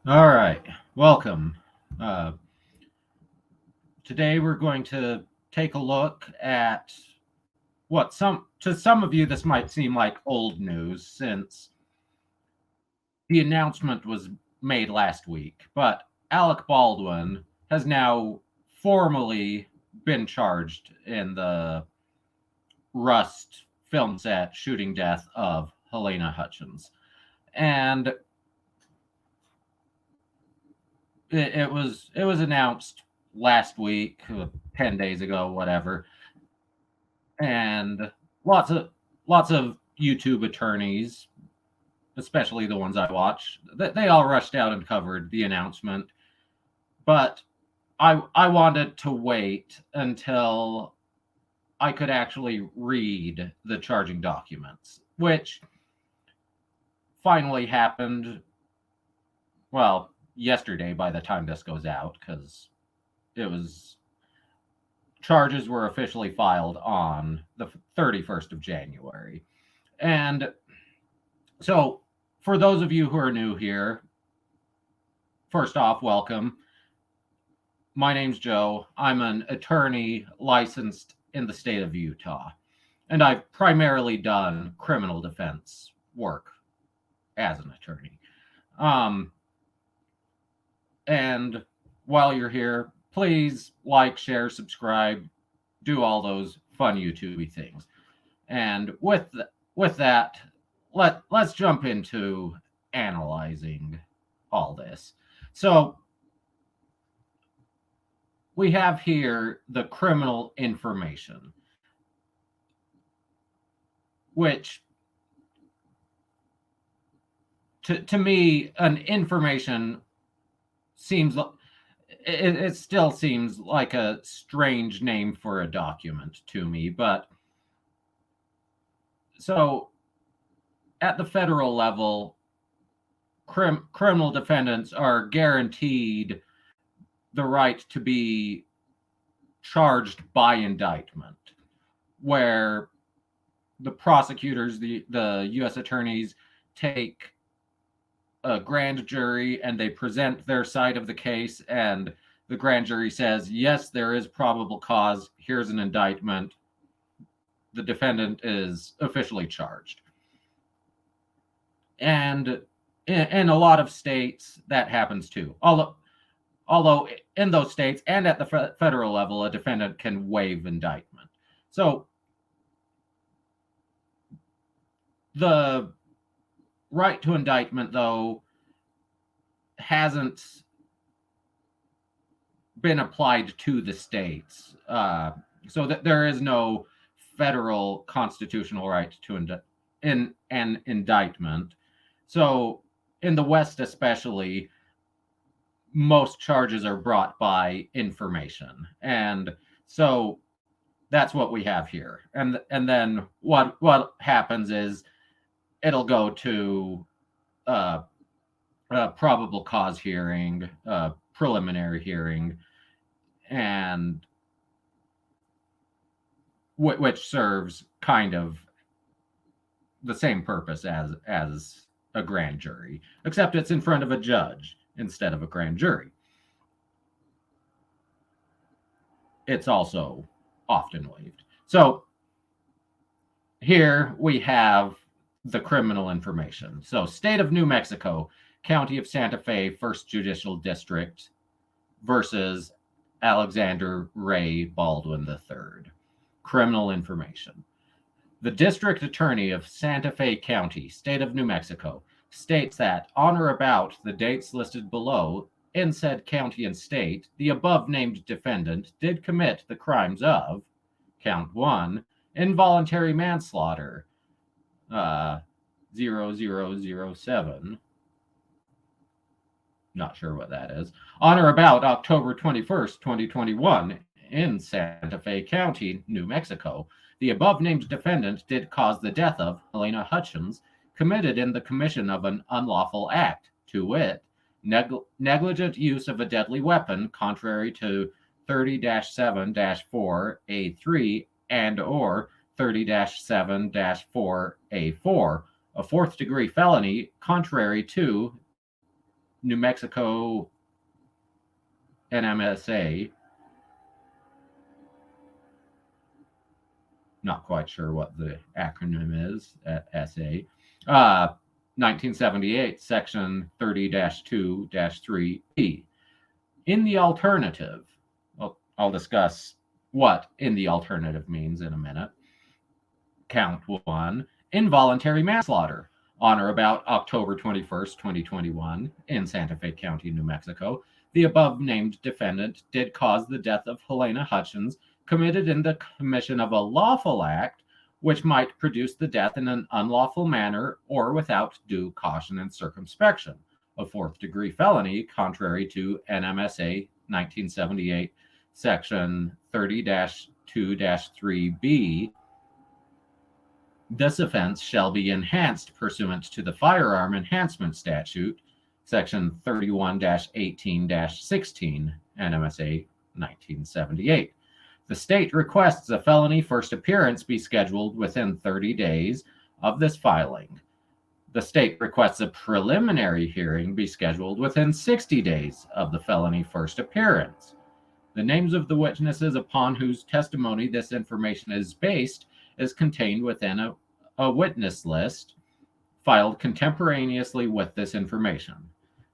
All right, welcome. Uh, Today we're going to take a look at what some of you this might seem like old news since the announcement was made last week, but Alec Baldwin has now formally been charged in the Rust film set shooting death of Halyna Hutchins. And it was announced last week, 10 days ago, whatever. And lots of lots of YouTube attorneys, especially the ones I watch, they all rushed out and covered the announcement. But I wanted to wait until I could actually read the charging documents, which finally happened, well, yesterday by the time this goes out, because it was charges were officially filed on the 31st of January. And so, for those of you who are new here, first off, welcome. My name's Joe. I'm an attorney licensed in the state of Utah, and I've primarily done criminal defense work as an attorney. And while you're here, please like, share, subscribe, do all those fun YouTubey things. And with that, let's jump into analyzing all this. So we have here the criminal information, which to me, an information seems it still seems like a strange name for a document to me. But so at the federal level, criminal defendants are guaranteed the right to be charged by indictment, where the prosecutors, the U.S. attorneys, take a grand jury and they present their side of the case, and the grand jury says, yes, there is probable cause, here's an indictment, the defendant is officially charged. And in a lot of states that happens too, although in those states and at the federal level, a defendant can waive indictment. So the right to indictment, though, hasn't been applied to the states. So that there is no federal constitutional right to an indictment. So in the West especially, most charges are brought by information. And so that's what we have here. And then what happens is it'll go to a probable cause hearing, preliminary hearing, and which serves kind of the same purpose as a grand jury, except it's in front of a judge instead of a grand jury. It's also often waived. So here we have the criminal information. So state of New Mexico, County of Santa Fe, 1st Judicial District versus Alexander Ray Baldwin III. Criminal information. The District Attorney of Santa Fe County, State of New Mexico, states that on or about the dates listed below in said county and state, the above named defendant did commit the crimes of count 1, involuntary manslaughter, 0007. Not sure what that is. On or about October 21st, 2021, in Santa Fe County, New Mexico, the above named defendant did cause the death of Halyna Hutchins, committed in the commission of an unlawful act, to wit, negligent use of a deadly weapon, contrary to 30-7-4A3 and or 30-7-4A4, a fourth degree felony, contrary to New Mexico NMSA, not quite sure what the acronym is at SA, 1978, section 30-2-3B. In the alternative, well, I'll discuss what in the alternative means in a minute. Count 1, involuntary manslaughter. On or about October 21st, 2021, in Santa Fe County, New Mexico, the above named defendant did cause the death of Halyna Hutchins, committed in the commission of a lawful act which might produce the death in an unlawful manner or without due caution and circumspection, a fourth-degree felony, contrary to NMSA 1978, section 30-2-3B. This offense shall be enhanced pursuant to the Firearm Enhancement Statute, section 31-18-16, NMSA 1978. The state requests a felony first appearance be scheduled within 30 days of this filing. The state requests a preliminary hearing be scheduled within 60 days of the felony first appearance. The names of the witnesses upon whose testimony this information is based is contained within a witness list filed contemporaneously with this information.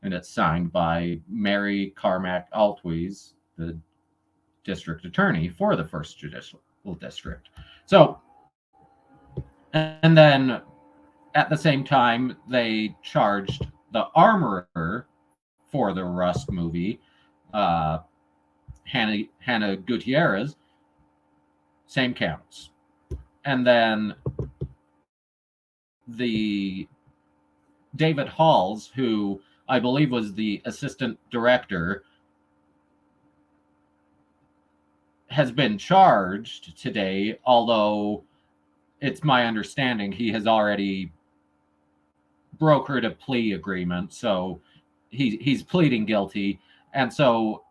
And it's signed by Mary Carmack Altwies, the district attorney for the First Judicial District. So, and then at the same time, they charged the armorer for the Rust movie, Hannah Gutierrez, same counts. And then the David Halls, who I believe was the assistant director, has been charged today, although it's my understanding he has already brokered a plea agreement, so he's pleading guilty, and so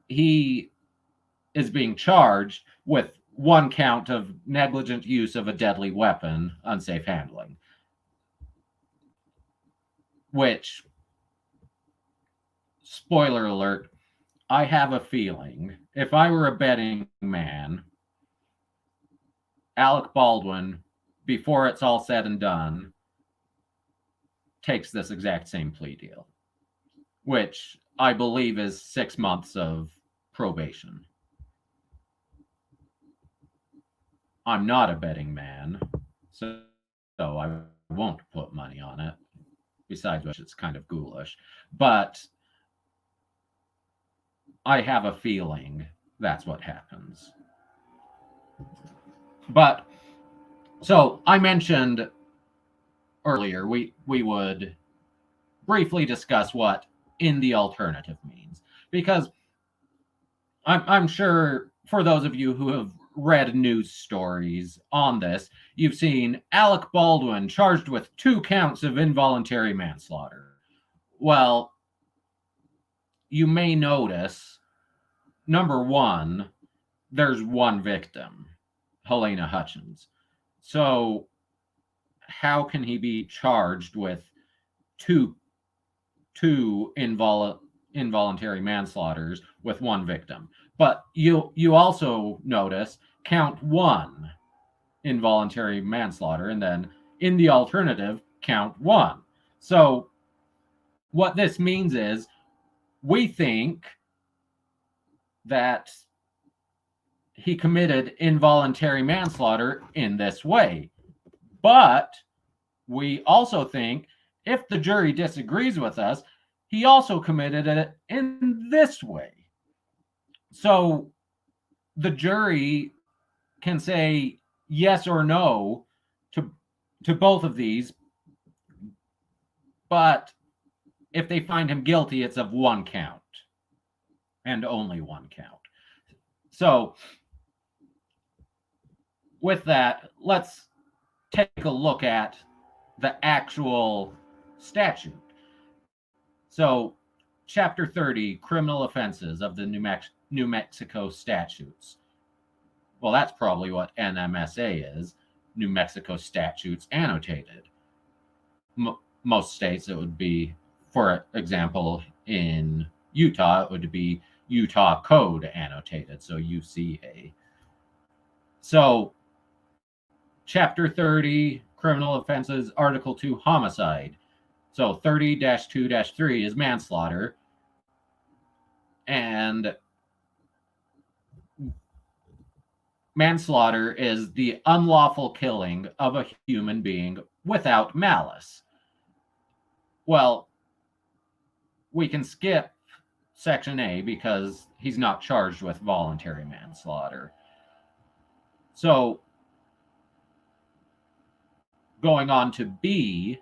he is being charged with one count of negligent use of a deadly weapon, unsafe handling, which, spoiler alert, I have a feeling if I were a betting man, Alec Baldwin, before it's all said and done, takes this exact same plea deal, which I believe is 6 months of probation. I'm not a betting man, so I won't put money on it. Besides which, it's kind of ghoulish. But I have a feeling that's what happens. But, so I mentioned earlier we would briefly discuss what in the alternative means, because I'm sure for those of you who have read news stories on this, you've seen Alec Baldwin charged with 2 counts of involuntary manslaughter. Well, you may notice, number one, there's one victim, Halyna Hutchins. So how can he be charged with two involuntary manslaughters with one victim? But you also notice count 1 involuntary manslaughter, and then in the alternative, count 1. So what this means is we think that he committed involuntary manslaughter in this way. But we also think if the jury disagrees with us, he also committed it in this way. So the jury can say yes or no to both of these, but if they find him guilty, it's of 1 count and only 1 count. So with that, let's take a look at the actual statute. So Chapter 30, Criminal Offenses of the New Mexico Statutes. Well, that's probably what NMSA is, New Mexico Statutes Annotated. Most states, it would be for example, in Utah, it would be Utah Code annotated, so UCA. So, Chapter 30, Criminal Offenses, Article 2, Homicide. So 30-2-3 is manslaughter. And manslaughter is the unlawful killing of a human being without malice. Well, we can skip Section A because he's not charged with voluntary manslaughter. So, going on to B,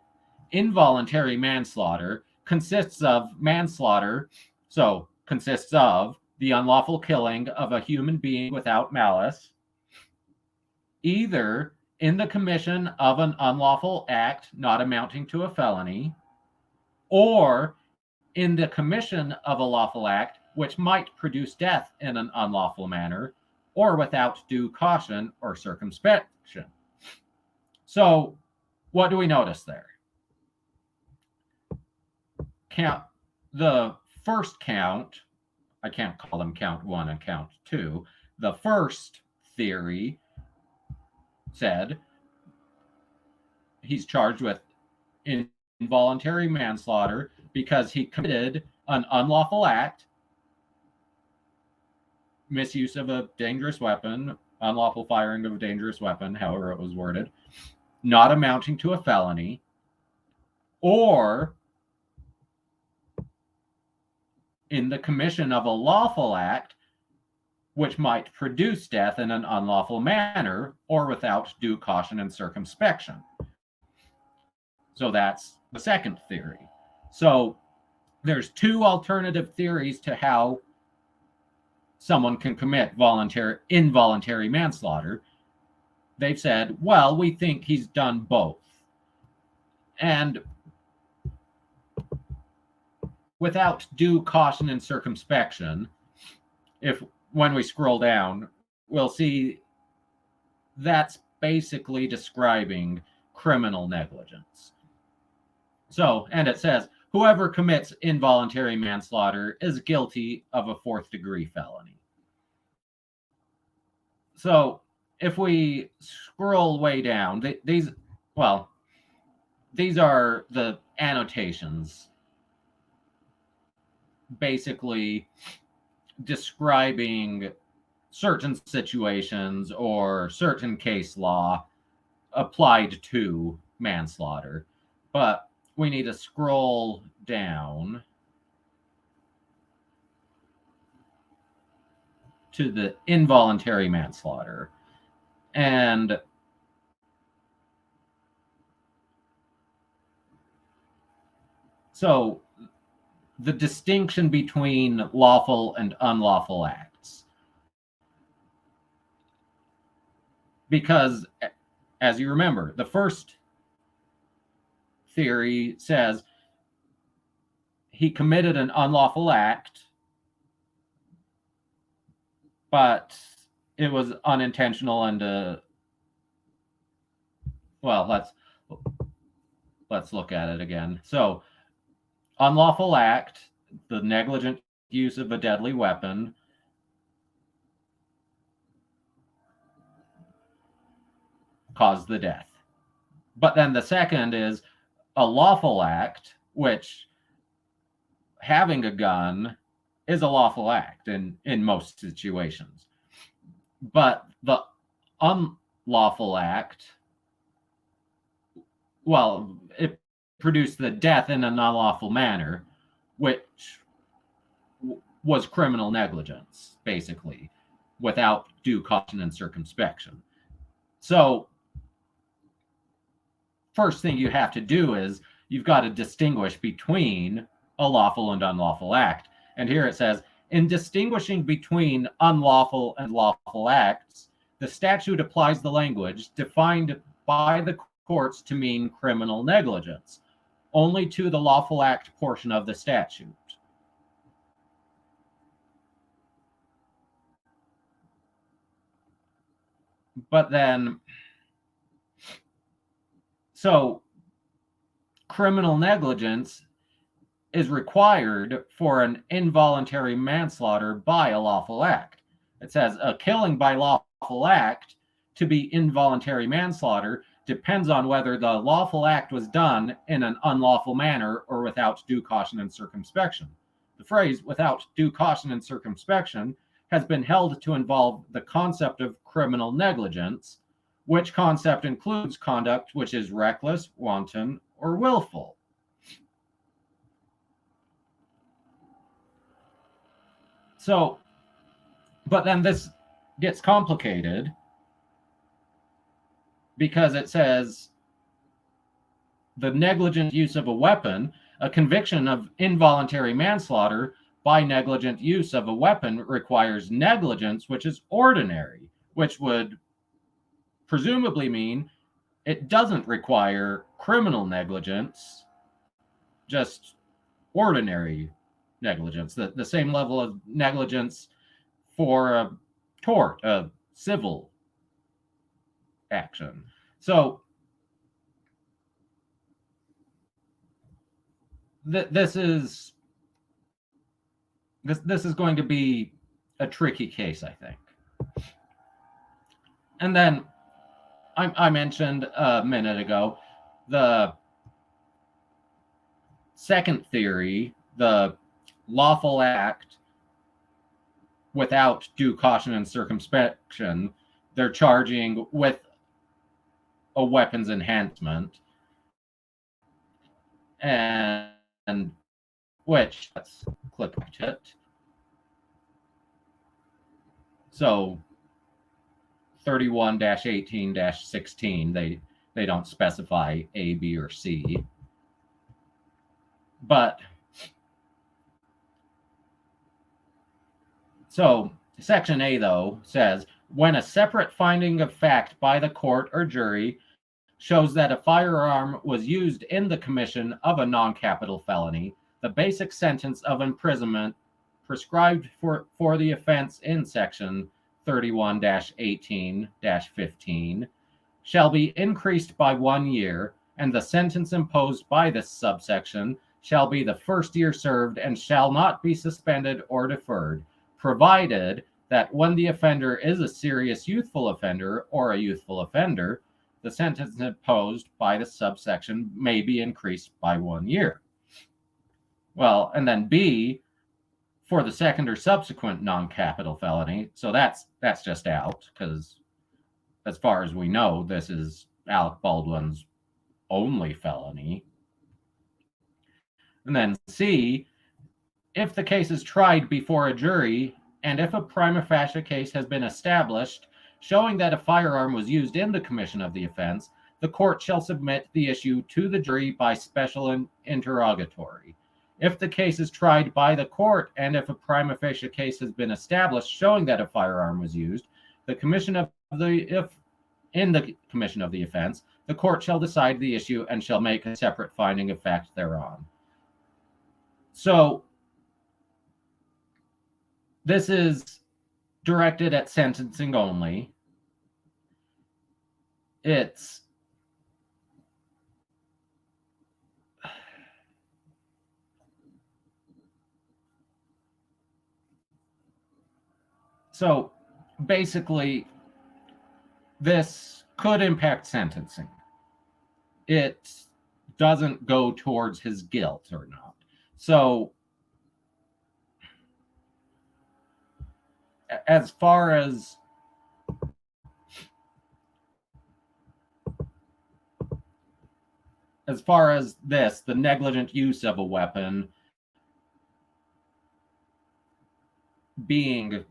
involuntary manslaughter consists of manslaughter, so consists of the unlawful killing of a human being without malice, either in the commission of an unlawful act not amounting to a felony, or in the commission of a lawful act which might produce death in an unlawful manner, or without due caution or circumspection. So, what do we notice there? The first count, I can't call them count 1 and count 2. The first theory said he's charged with involuntary manslaughter because he committed an unlawful act, misuse of a dangerous weapon, unlawful firing of a dangerous weapon, however it was worded, not amounting to a felony, or in the commission of a lawful act which might produce death in an unlawful manner or without due caution and circumspection. So that's the second theory. So there's two alternative theories to how someone can commit involuntary manslaughter. They've said, well, we think he's done both. And without due caution and circumspection, when we scroll down, we'll see that's basically describing criminal negligence. So, and it says, whoever commits involuntary manslaughter is guilty of a 4th-degree felony. So, if we scroll way down, these are the annotations, basically describing certain situations or certain case law applied to manslaughter. But we need to scroll down to the involuntary manslaughter. And so the distinction between lawful and unlawful acts. Because, as you remember, the first theory says he committed an unlawful act, but it was unintentional and let's look at it again. So, unlawful act, the negligent use of a deadly weapon, caused the death. But then the second is a lawful act, which having a gun is a lawful act in most situations. But the unlawful act, it produced the death in an unlawful manner, which was criminal negligence, basically, without due caution and circumspection. So, first thing you have to do is you've got to distinguish between a lawful and unlawful act. And here it says, in distinguishing between unlawful and lawful acts, the statute applies the language defined by the courts to mean criminal negligence, only to the lawful act portion of the statute. But then, so criminal negligence is required for an involuntary manslaughter by a lawful act. It says a killing by lawful act to be involuntary manslaughter depends on whether the lawful act was done in an unlawful manner or without due caution and circumspection. The phrase without due caution and circumspection has been held to involve the concept of criminal negligence, which concept includes conduct which is reckless, wanton, or willful. So, but then this gets complicated because it says the negligent use of a weapon, a conviction of involuntary manslaughter by negligent use of a weapon requires negligence, which is ordinary, which would presumably mean it doesn't require criminal negligence, just ordinary negligence, the same level of negligence for a tort, a civil action. So this is going to be a tricky case, I think. And then I mentioned a minute ago the second theory, the lawful act without due caution and circumspection. They're charging with a weapons enhancement, and which, let's click it. So 31-18-16, they don't specify A, B, or C. But so Section A, though, says when a separate finding of fact by the court or jury shows that a firearm was used in the commission of a non-capital felony, the basic sentence of imprisonment prescribed for the offense in Section 31-18-15 shall be increased by 1 year, and the sentence imposed by this subsection shall be the first year served and shall not be suspended or deferred, provided that when the offender is a serious youthful offender or a youthful offender, the sentence imposed by the subsection may be increased by 1 year. Well, and then B, for the second or subsequent non-capital felony. So that's just out, because as far as we know, this is Alec Baldwin's only felony. And then C, if the case is tried before a jury and if a prima facie case has been established showing that a firearm was used in the commission of the offense, the court shall submit the issue to the jury by special interrogatory. If the case is tried by the court and if a prima facie case has been established showing that a firearm was used, in the commission of the offense, the court shall decide the issue and shall make a separate finding of fact thereon. So this is directed at sentencing only. It's so basically this could impact sentencing. It doesn't go towards his guilt or not. So as far as this, the negligent use of a weapon being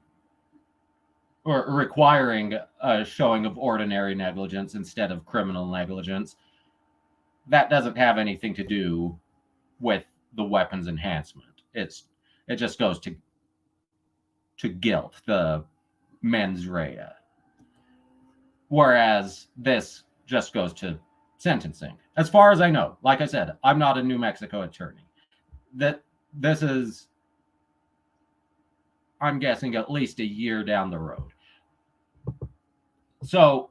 or requiring a showing of ordinary negligence instead of criminal negligence, that doesn't have anything to do with the weapons enhancement. It just goes to guilt, the mens rea. Whereas this just goes to sentencing. As far as I know, like I said, I'm not a New Mexico attorney. This is, I'm guessing, at least a year down the road. So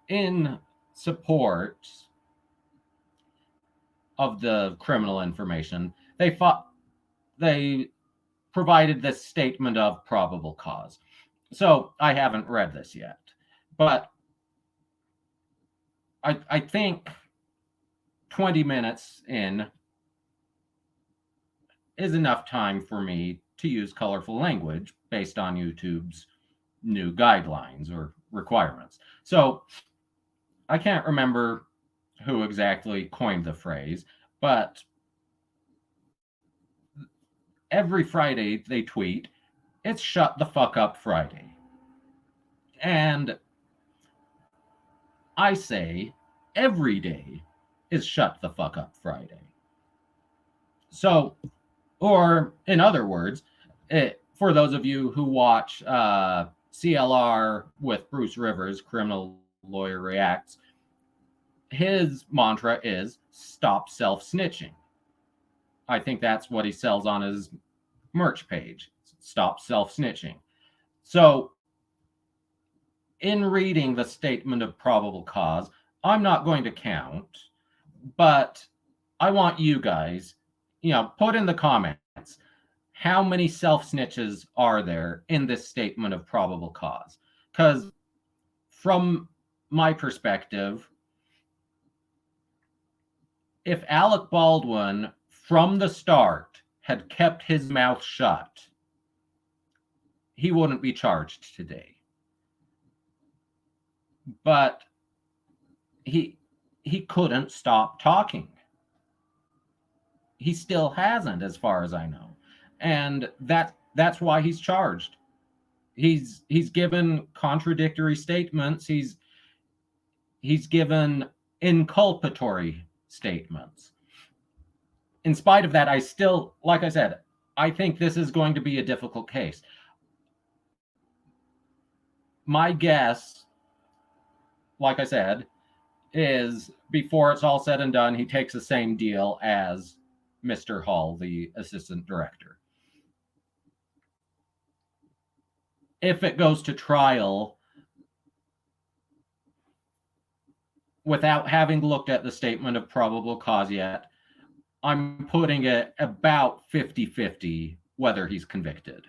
in support of the criminal information, they provided this statement of probable cause. So I haven't read this yet, but I think 20 minutes in is enough time for me to use colorful language based on YouTube's new guidelines or requirements. So I can't remember who exactly coined the phrase, but every Friday they tweet, it's Shut the Fuck Up Friday. And I say every day is Shut the Fuck Up Friday. So, or in other words, for those of you who watch CLR with Bruce Rivers, Criminal Lawyer Reacts, his mantra is stop self snitching. I think that's what he sells on his merch page. Stop self snitching. So, in reading the statement of probable cause, I'm not going to count, but I want you guys, put in the comments how many self snitches are there in this statement of probable cause? Because from my perspective, if Alec Baldwin from the start had kept his mouth shut, he wouldn't be charged today. But he couldn't stop talking. He still hasn't, as far as I know. And that's why he's charged. He's given contradictory statements. He's given inculpatory statements. In spite of that, I still, like I said, I think this is going to be a difficult case. My guess, like I said, is before it's all said and done, he takes the same deal as Mr. Hall, the assistant director. If it goes to trial, without having looked at the statement of probable cause yet, I'm putting it about 50-50 whether he's convicted.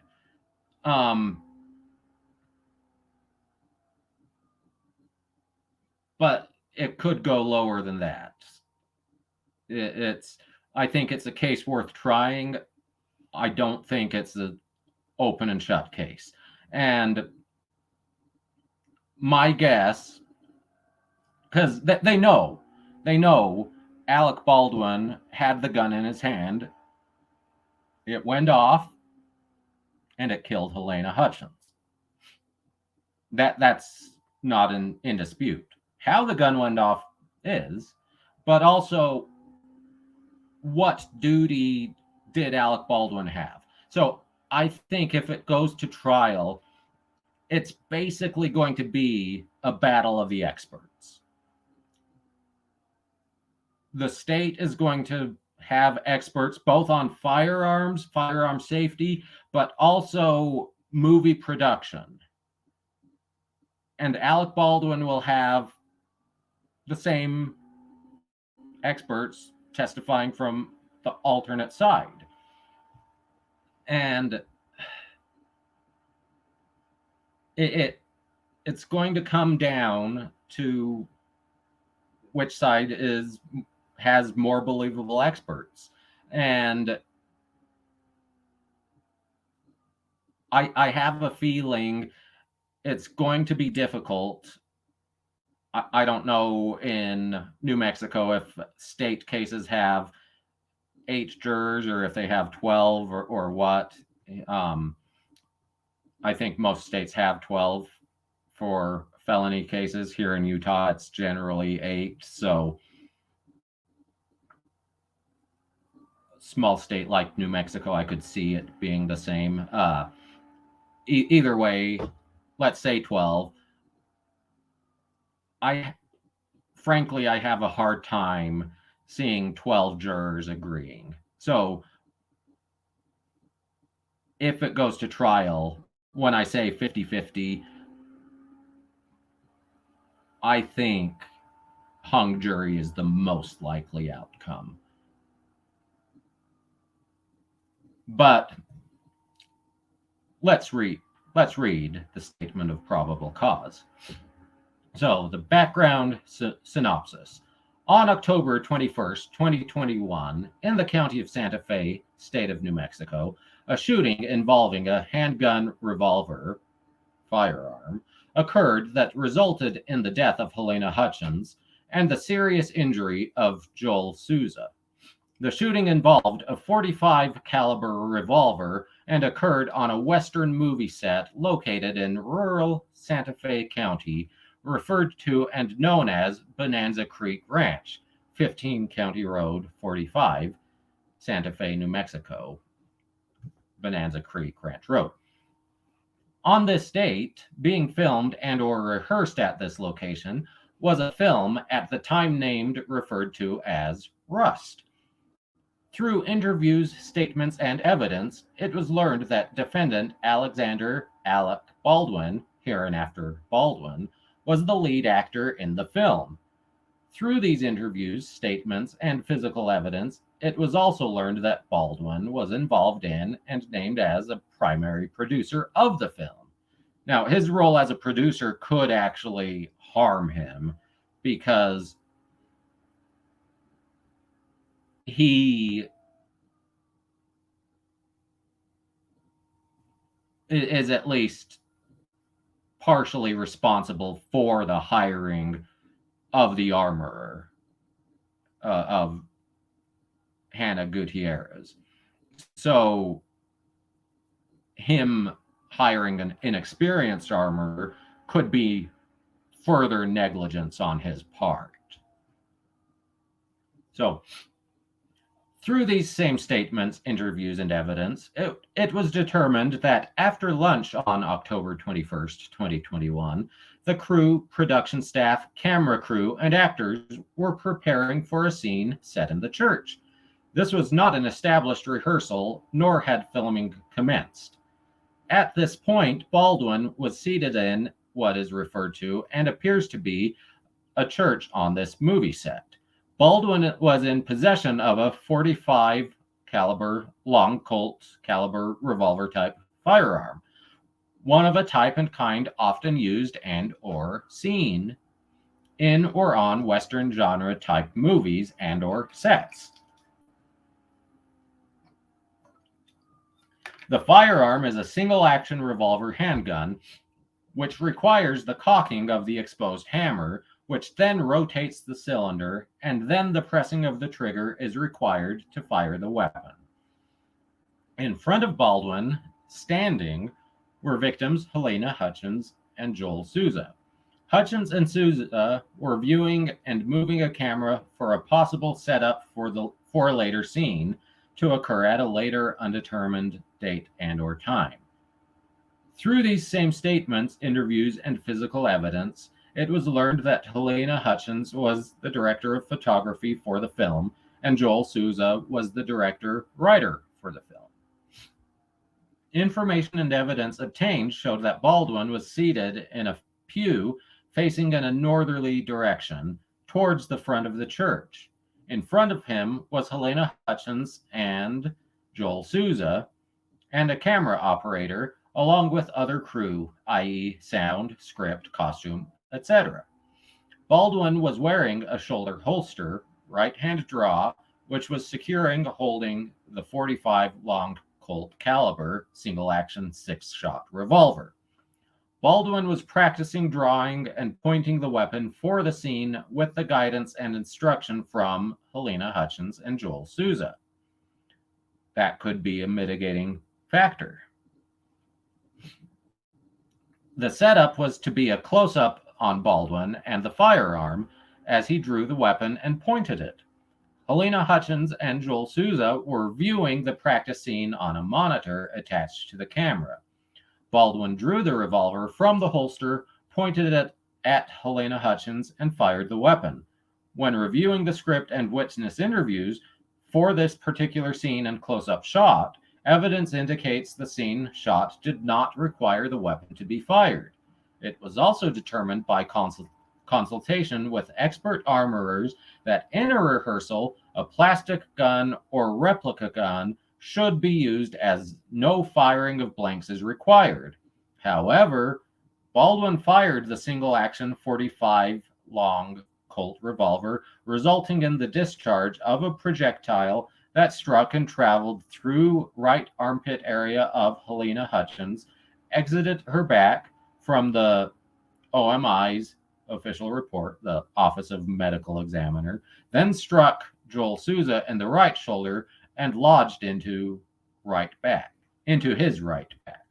But it could go lower than that. I think it's a case worth trying. I don't think it's an open and shut case. And my guess, because they know Alec Baldwin had the gun in his hand. It went off, and it killed Halyna Hutchins. That's not in dispute. How the gun went off is, but also what duty did Alec Baldwin have? So I think if it goes to trial, it's basically going to be a battle of the experts. The state is going to have experts both on firearm safety, but also movie production. And Alec Baldwin will have the same experts testifying from the alternate side. And it's going to come down to which side has more believable experts. And I have a feeling it's going to be difficult. I don't know in New Mexico if state cases have 8 jurors or if they have 12 or what. I think most states have 12 for felony cases. Here in Utah, it's generally 8. So small state like New Mexico, I could see it being the same. Either way, let's say 12. Frankly, I have a hard time seeing 12 jurors agreeing. So if it goes to trial, when I say 50-50, I think hung jury is the most likely outcome. But let's read the statement of probable cause. So, the background synopsis. On October 21st, 2021, in the county of Santa Fe, state of New Mexico, a shooting involving a handgun revolver firearm occurred that resulted in the death of Halyna Hutchins and the serious injury of Joel Souza. The shooting involved a .45 caliber revolver and occurred on a western movie set located in rural Santa Fe County, referred to and known as Bonanza Creek Ranch, 15 County Road 45, Santa Fe, New Mexico. Bonanza Creek Ranch Road. On this date, being filmed and or rehearsed at this location was a film at the time named referred to as Rust. Through interviews, statements, and evidence, it was learned that defendant Alec Baldwin, hereinafter Baldwin, was the lead actor in the film. Through these interviews, statements, and physical evidence, it was also learned that Baldwin was involved in and named as a primary producer of the film. Now, his role as a producer could actually harm him because he is at least partially responsible for the hiring of the armorer of Hannah Gutierrez. So him hiring an inexperienced armorer could be further negligence on his part. So through these same statements, interviews, and evidence, it was determined that after lunch on October 21st, 2021, the crew, production staff, camera crew, and actors were preparing for a scene set in the church. This was not an established rehearsal, nor had filming commenced. At this point, Baldwin was seated in what is referred to and appears to be a church on this movie set. Baldwin was in possession of a .45 caliber long Colt caliber revolver type firearm, one of a type and kind often used and or seen in or on Western genre type movies and or sets. The firearm is a single action revolver handgun, which requires the cocking of the exposed hammer, which then rotates the cylinder, and then the pressing of the trigger is required to fire the weapon. In front of Baldwin, standing, were victims Halyna Hutchins and Joel Souza. Hutchins and Souza were viewing and moving a camera for a possible setup for a later scene to occur at a later undetermined date and or time. Through these same statements, interviews, and physical evidence, it was learned that Halyna Hutchins was the director of photography for the film, and Joel Souza was the director-writer for the film. Information and evidence obtained showed that Baldwin was seated in a pew facing in a northerly direction towards the front of the church. In front of him was Halyna Hutchins and Joel Souza, and a camera operator, along with other crew, i.e. sound, script, costume, etc. Baldwin was wearing a shoulder holster, right-hand draw, which was holding the .45 long Colt caliber single-action 6-shot revolver. Baldwin was practicing drawing and pointing the weapon for the scene with the guidance and instruction from Halyna Hutchins and Joel Souza. That could be a mitigating factor. The setup was to be a close-up on Baldwin and the firearm as he drew the weapon and pointed it. Halyna Hutchins and Joel Souza were viewing the practice scene on a monitor attached to the camera. Baldwin drew the revolver from the holster, pointed it at Halyna Hutchins, and fired the weapon. When reviewing the script and witness interviews for this particular scene and close-up shot, evidence indicates the scene shot did not require the weapon to be fired. It was also determined by consultation with expert armorers that in a rehearsal, a plastic gun or replica gun should be used as no firing of blanks is required. However, Baldwin fired the single-action 45 long Colt revolver, resulting in the discharge of a projectile that struck and traveled through right armpit area of Halyna Hutchins, exited her back from the OMI's official report, the Office of Medical Examiner, then struck Joel Souza in the right shoulder and lodged into his right back.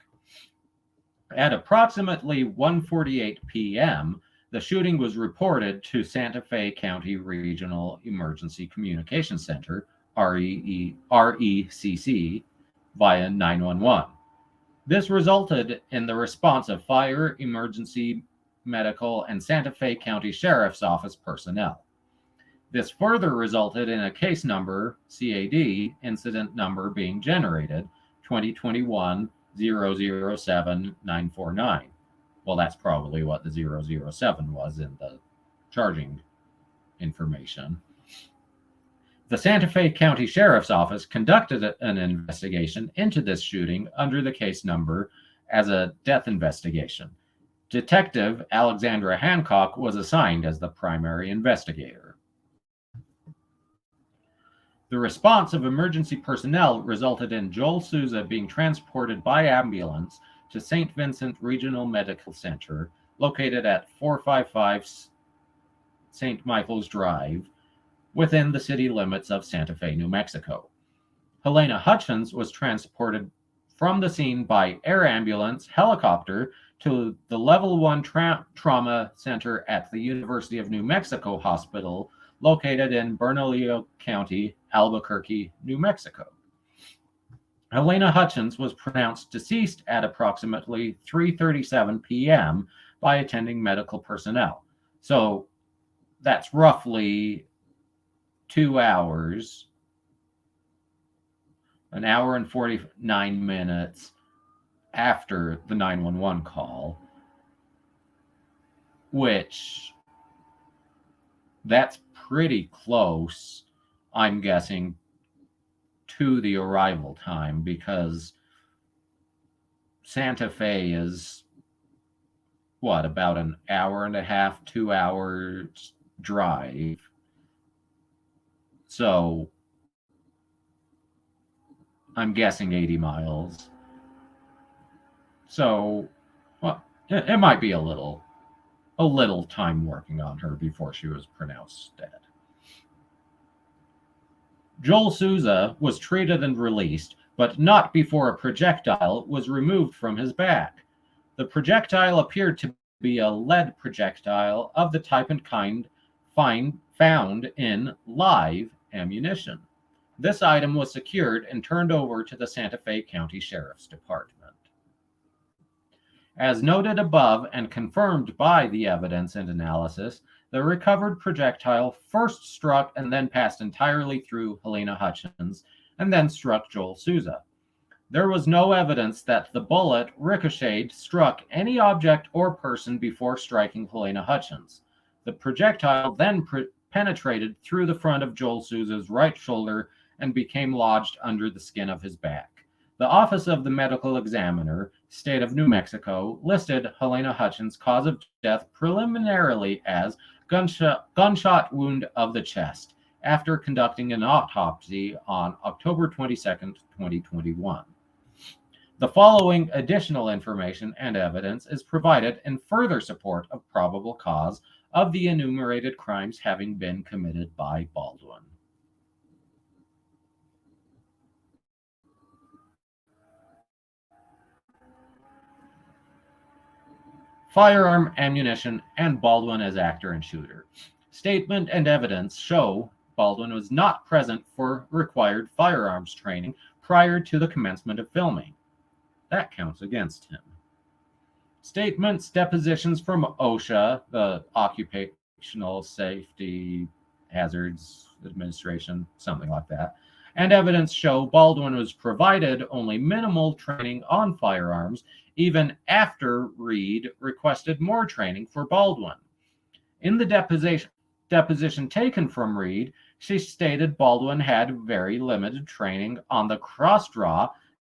At approximately 1:48 p.m., the shooting was reported to Santa Fe County Regional Emergency Communication Center, RECC, via 911. This resulted in the response of fire, emergency, medical, and Santa Fe County Sheriff's Office personnel. This further resulted in a case number, CAD, incident number being generated, 2021 007 949. Well, that's probably what the 007 was in the charging information. The Santa Fe County Sheriff's Office conducted an investigation into this shooting under the case number as a death investigation. Detective Alexandra Hancock was assigned as the primary investigator. The response of emergency personnel resulted in Joel Souza being transported by ambulance to St. Vincent Regional Medical Center, located at 455 St. Michael's Drive, within the city limits of Santa Fe, New Mexico. Halyna Hutchins was transported from the scene by air ambulance helicopter to the Level 1 Trauma Center at the University of New Mexico Hospital, located in Bernalillo County, Albuquerque, New Mexico. Halyna Hutchins was pronounced deceased at approximately 3:37 p.m. by attending medical personnel. So that's roughly 2 hours, an hour and 49 minutes after the 911 call, which that's pretty close, I'm guessing, to the arrival time, because Santa Fe is about an hour and a half, 2 hours drive. So I'm guessing 80 miles. So, well, it might be a little time working on her before she was pronounced dead. Joel Souza was treated and released, but not before a projectile was removed from his back. The projectile appeared to be a lead projectile of the type and kind found in live ammunition. This item was secured and turned over to the Santa Fe County Sheriff's Department. As noted above and confirmed by the evidence and analysis, the recovered projectile first struck and then passed entirely through Halyna Hutchins and then struck Joel Souza. There was no evidence that the bullet ricocheted, struck any object or person before striking Halyna Hutchins. The projectile then penetrated through the front of Joel Souza's right shoulder and became lodged under the skin of his back. The Office of the Medical Examiner, State of New Mexico, listed Halyna Hutchins' cause of death preliminarily as gunshot wound of the chest, after conducting an autopsy on October 22, 2021. The following additional information and evidence is provided in further support of probable cause of the enumerated crimes having been committed by Baldwin. Firearm, ammunition, and Baldwin as actor and shooter. Statement and evidence show Baldwin was not present for required firearms training prior to the commencement of filming. That counts against him. Statements, depositions from OSHA, the Occupational Safety Hazards Administration, something like that, and evidence show Baldwin was provided only minimal training on firearms, even after Reed requested more training for Baldwin. In the deposition, deposition taken from Reed, she stated Baldwin had very limited training on the cross draw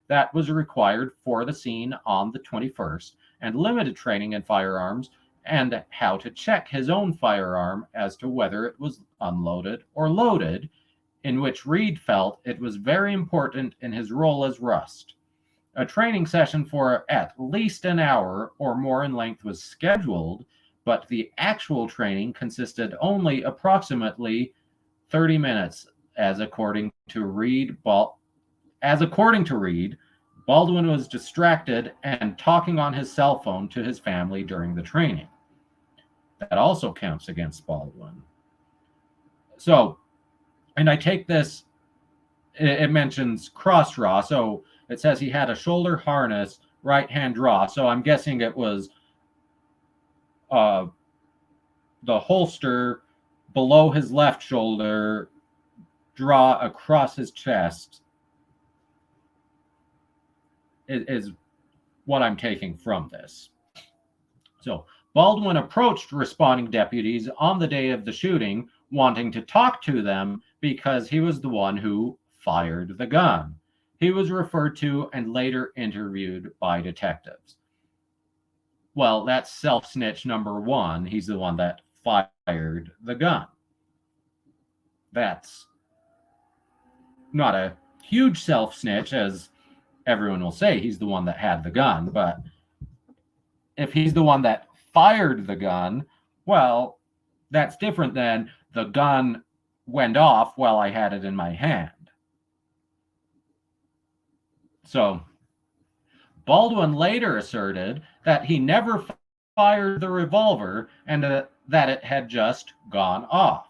that was required for the scene on the 21st, and limited training in firearms and how to check his own firearm as to whether it was unloaded or loaded, in which Reed felt it was very important in his role as Rust. A training session for at least an hour or more in length was scheduled, but the actual training consisted only approximately 30 minutes, as according to Reed. Baldwin was distracted and talking on his cell phone to his family during the training. That also counts against Baldwin. So, and I take this, it mentions cross draw. So it says he had a shoulder harness, right hand draw. So I'm guessing it was the holster below his left shoulder, draw across his chest, is what I'm taking from this. So Baldwin approached responding deputies on the day of the shooting, wanting to talk to them because he was the one who fired the gun. He was referred to and later interviewed by detectives. Well, that's self-snitch number one. He's the one that fired the gun. That's not a huge self-snitch, as everyone will say he's the one that had the gun, but if he's the one that fired the gun, well, that's different than the gun went off while I had it in my hand. So Baldwin later asserted that he never fired the revolver and that it had just gone off.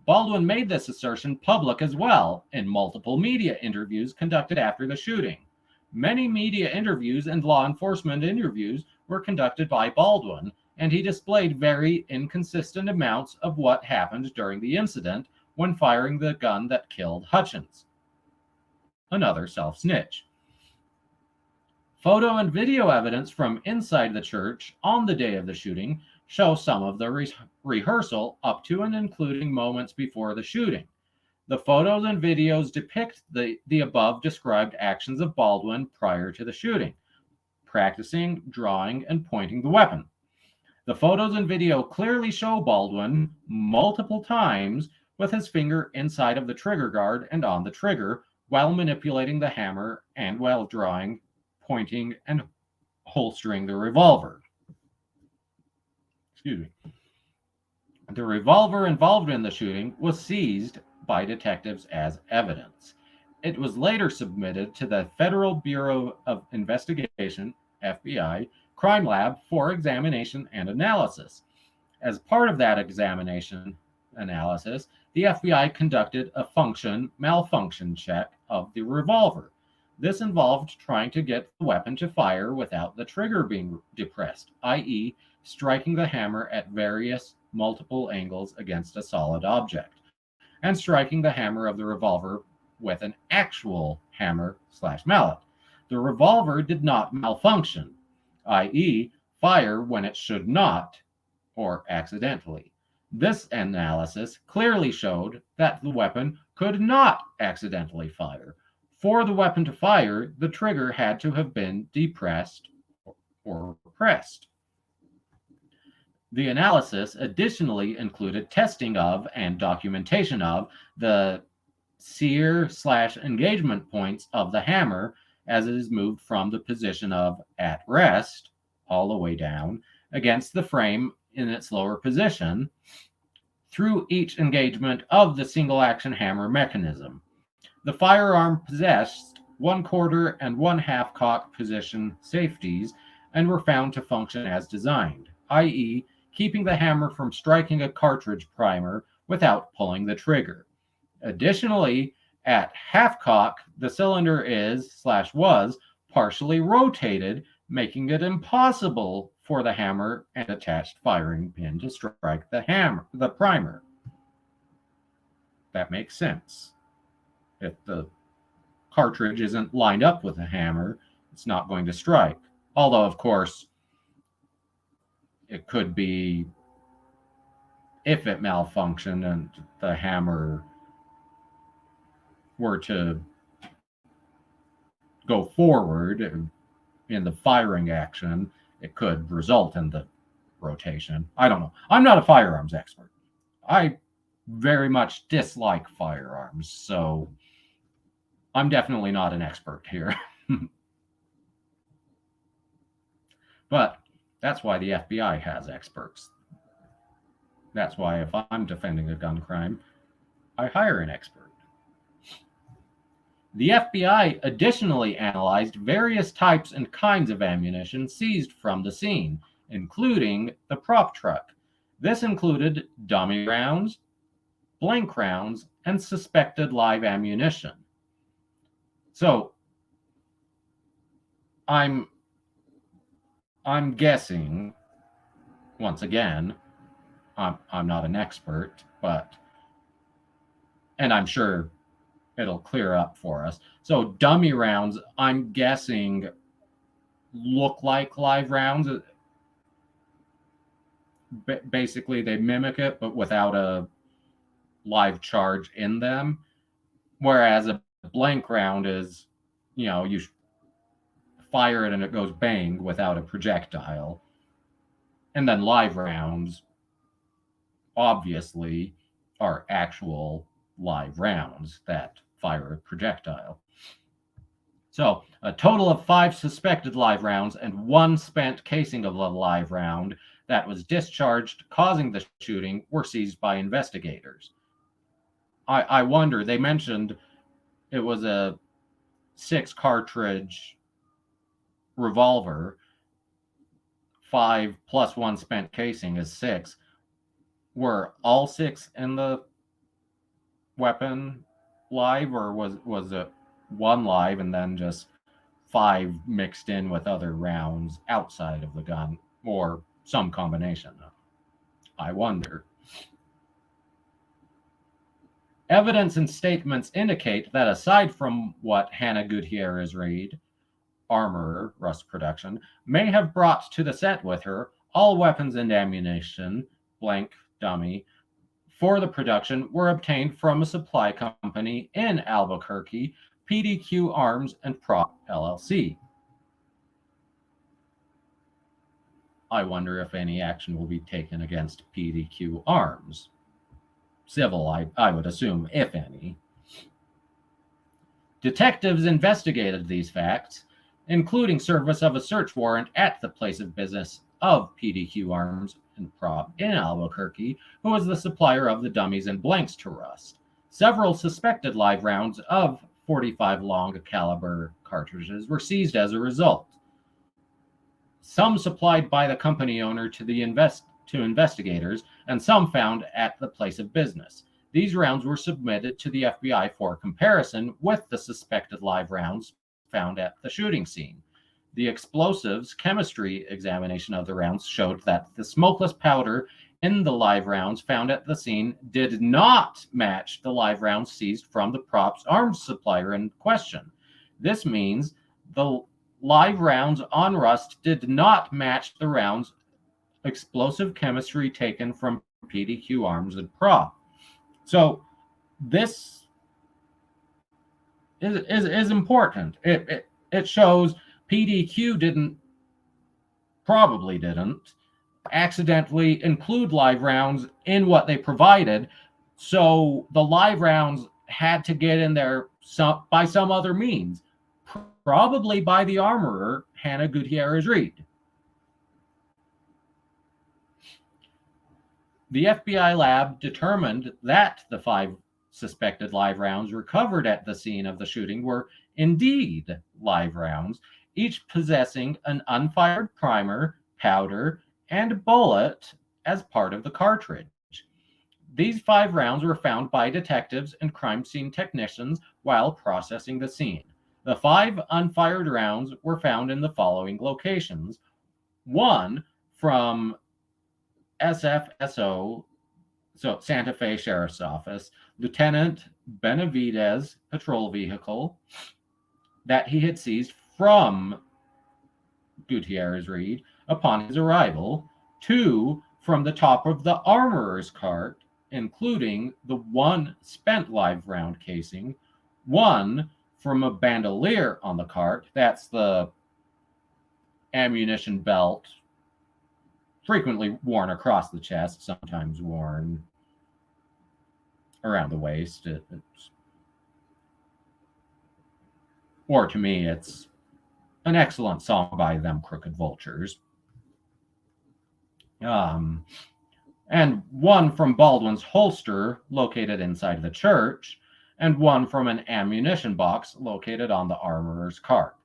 Baldwin made this assertion public as well in multiple media interviews conducted after the shooting. Many media interviews and law enforcement interviews were conducted by Baldwin, and he displayed very inconsistent amounts of what happened during the incident when firing the gun that killed Hutchins. Another self-snitch. Photo and video evidence from inside the church on the day of the shooting show some of the rehearsal up to and including moments before the shooting. The photos and videos depict the above described actions of Baldwin prior to the shooting, practicing, drawing, and pointing the weapon. The photos and video clearly show Baldwin multiple times with his finger inside of the trigger guard and on the trigger while manipulating the hammer and while drawing, pointing, and holstering the revolver. Excuse me. The revolver involved in the shooting was seized by detectives as evidence. It was later submitted to the Federal Bureau of Investigation, FBI, Crime Lab for examination and analysis. As part of that examination analysis, the FBI conducted a malfunction check of the revolver. This involved trying to get the weapon to fire without the trigger being depressed, i.e., striking the hammer at various multiple angles against a solid object, and striking the hammer of the revolver with an actual hammer/mallet. The revolver did not malfunction, i.e., fire when it should not, or accidentally. This analysis clearly showed that the weapon could not accidentally fire. For the weapon to fire, the trigger had to have been depressed or pressed. The analysis additionally included testing of and documentation of the sear/engagement points of the hammer as it is moved from the position of at rest all the way down against the frame in its lower position through each engagement of the single action hammer mechanism. The firearm possessed 1/4 and 1/2 cock position safeties and were found to function as designed, i.e., keeping the hammer from striking a cartridge primer without pulling the trigger. Additionally, at half cock, the cylinder was partially rotated, making it impossible for the hammer and attached firing pin to strike the primer. That makes sense. If the cartridge isn't lined up with the hammer, it's not going to strike. Although, of course, it could be if it malfunctioned and the hammer were to go forward in the firing action, it could result in the rotation. I don't know. I'm not a firearms expert. I very much dislike firearms, so I'm definitely not an expert here. But that's why the FBI has experts. That's why if I'm defending a gun crime, I hire an expert. The FBI additionally analyzed various types and kinds of ammunition seized from the scene, including the prop truck. This included dummy rounds, blank rounds, and suspected live ammunition. So I'm guessing, once again, I'm not an expert, but and I'm sure it'll clear up for us. So dummy rounds, I'm guessing, look like live rounds. Basically, they mimic it, but without a live charge in them. Whereas a blank round is, you fire it and it goes bang without a projectile. And then live rounds, obviously, are actual live rounds that fire a projectile. So, a total of 5 suspected live rounds and 1 spent casing of a live round that was discharged, causing the shooting, were seized by investigators. I wonder, they mentioned it was a 6 cartridge revolver. 5 plus 1 spent casing is 6. Were all 6 in the weapon live, or was it 1 live and then just 5 mixed in with other rounds outside of the gun, or some combination? I wonder. Evidence and statements indicate that aside from what Hannah Gutierrez Reed, armorer, Rust Production, may have brought to the set with her, all weapons and ammunition, blank dummy, for the production were obtained from a supply company in Albuquerque, PDQ Arms and Prop LLC. I wonder if any action will be taken against PDQ Arms. Civil, I would assume, if any. Detectives investigated these facts, including service of a search warrant at the place of business of PDQ Arms and Prop in Albuquerque, who was the supplier of the dummies and blanks to Rust. Several suspected live rounds of 45 long caliber cartridges were seized as a result. Some supplied by the company owner to investigators, and some found at the place of business. These rounds were submitted to the FBI for comparison with the suspected live rounds found at the shooting scene. The explosives chemistry examination of the rounds showed that the smokeless powder in the live rounds found at the scene did not match the live rounds seized from the Prop's arms supplier in question. This means the live rounds on Rust did not match the rounds explosive chemistry taken from PDQ Arms and Prop. So this is important. It shows PDQ probably didn't accidentally include live rounds in what they provided. So the live rounds had to get in there by some other means, probably by the armorer, Hannah Gutierrez Reed. The FBI lab determined that the 5 suspected live rounds recovered at the scene of the shooting were indeed live rounds, each possessing an unfired primer, powder, and bullet as part of the cartridge. These 5 rounds were found by detectives and crime scene technicians while processing the scene. The 5 unfired rounds were found in the following locations: 1 from SFSO, so Santa Fe Sheriff's Office, Lieutenant Benavidez patrol vehicle that he had seized from Gutierrez Reed upon his arrival. 2 from the top of the armorer's cart, including the one spent live round casing, one from a bandolier on the cart, that's the ammunition belt, frequently worn across the chest, sometimes worn around the waist. Or to me, it's an excellent song by them Crooked Vultures. And one from Baldwin's holster located inside the church, and one from an ammunition box located on the armorer's cart.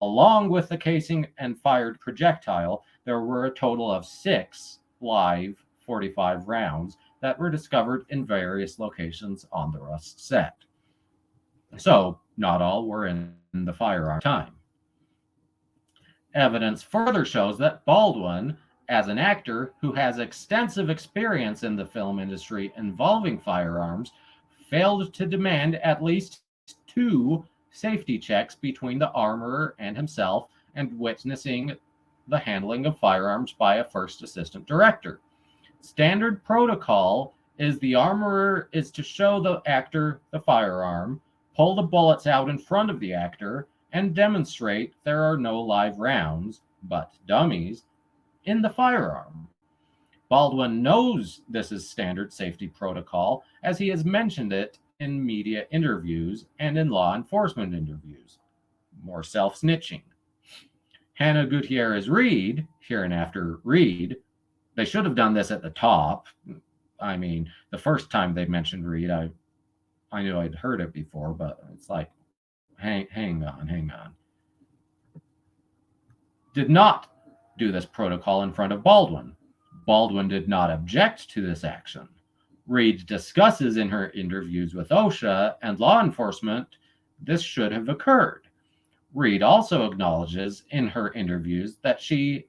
Along with the casing and fired projectile, there were a total of 6 live 45 rounds that were discovered in various locations on the Rust set. So, not all were in the firearm time. Evidence further shows that Baldwin, as an actor who has extensive experience in the film industry involving firearms, failed to demand at least 2 safety checks between the armorer and himself and witnessing the handling of firearms by a first assistant director. Standard protocol is the armorer is to show the actor the firearm, pull the bullets out in front of the actor, and demonstrate there are no live rounds, but dummies, in the firearm. Baldwin knows this is standard safety protocol as he has mentioned it in media interviews and in law enforcement interviews. More self-snitching. Hannah Gutierrez Reed, hereinafter Reed, they should have done this at the top. I mean, the first time they mentioned Reed, I knew I'd heard it before, but it's like, hang on. Did not do this protocol in front of Baldwin. Baldwin did not object to this action. Reed discusses in her interviews with OSHA and law enforcement this should have occurred. Reed also acknowledges in her interviews that she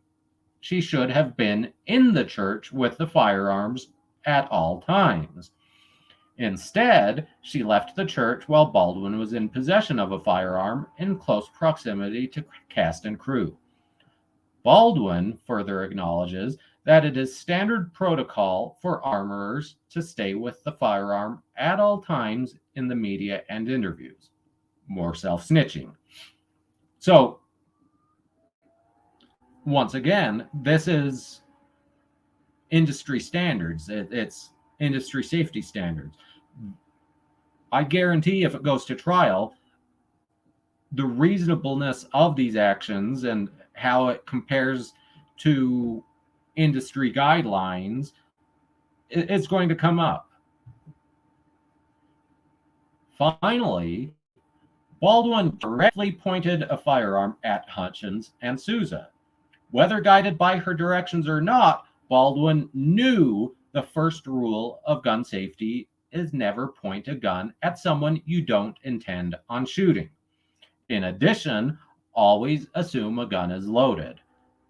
should have been in the church with the firearms at all times. Instead, she left the church while Baldwin was in possession of a firearm in close proximity to cast and crew. Baldwin further acknowledges that it is standard protocol for armorers to stay with the firearm at all times in the media and interviews. More self-snitching. So, once again, this is industry standards. It's industry safety standards. I guarantee if it goes to trial, the reasonableness of these actions and how it compares to industry guidelines, it's going to come up. Finally, Baldwin directly pointed a firearm at Hutchins and Souza. Whether guided by her directions or not, Baldwin knew the first rule of gun safety is never point a gun at someone you don't intend on shooting. In addition, always assume a gun is loaded.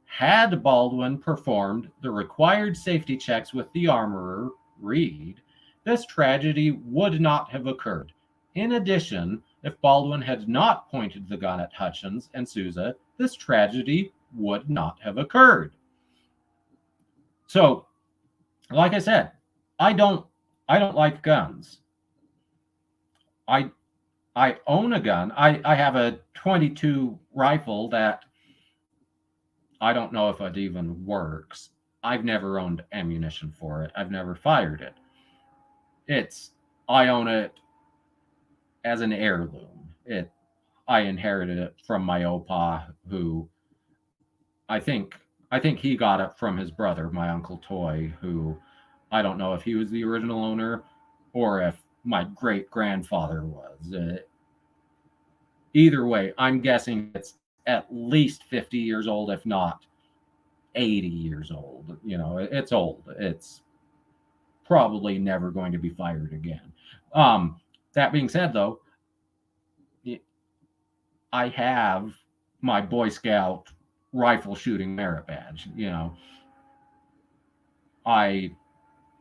Had Baldwin performed the required safety checks with the armorer, Reed, this tragedy would not have occurred. In addition, if Baldwin had not pointed the gun at Hutchins and Souza, this tragedy would not have occurred. So, like I said, I don't like guns. I own a gun. I have a .22 rifle that I don't know if it even works. I've never owned ammunition for it. I've never fired it. I own it as an heirloom. I inherited it from my opa, who I think he got it from his brother, my Uncle Toy, who I don't know if he was the original owner or if my great grandfather was. Either way, I'm guessing it's at least 50 years old, if not 80 years old. You know, it's old. It's probably never going to be fired again. That being said, though, I have my Boy Scout rifle shooting merit badge. You know, I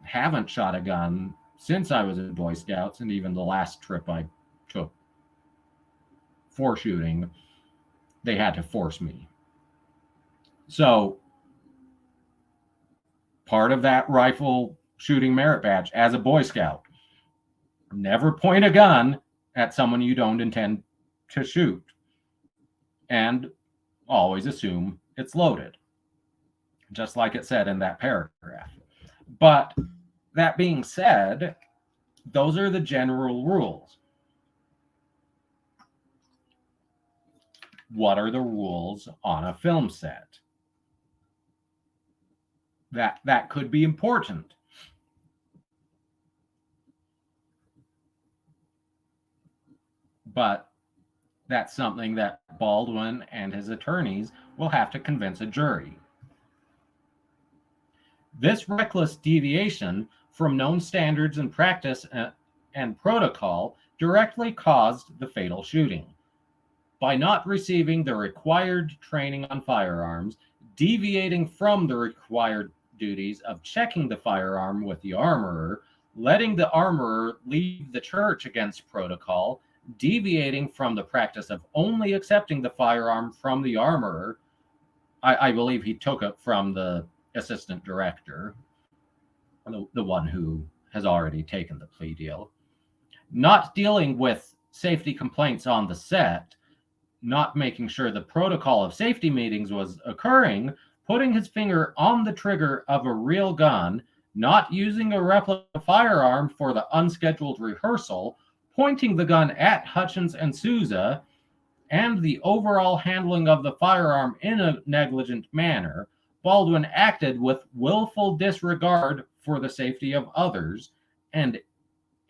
haven't shot a gun since I was in Boy Scouts, and even the last trip I took for shooting, they had to force me. So part of that rifle shooting merit badge as a Boy Scout. Never point a gun at someone you don't intend to shoot. And always assume it's loaded, just like it said in that paragraph. But that being said, those are the general rules. What are the rules on a film set? That could be important. But that's something that Baldwin and his attorneys will have to convince a jury. This reckless deviation from known standards and practice and protocol directly caused the fatal shooting. By not receiving the required training on firearms, deviating from the required duties of checking the firearm with the armorer, letting the armorer leave the church against protocol, deviating from the practice of only accepting the firearm from the armorer. I believe he took it from the assistant director, the one who has already taken the plea deal. Not dealing with safety complaints on the set, not making sure the protocol of safety meetings was occurring, putting his finger on the trigger of a real gun, not using a replica firearm for the unscheduled rehearsal, pointing the gun at Hutchins and Souza, and the overall handling of the firearm in a negligent manner, Baldwin acted with willful disregard for the safety of others and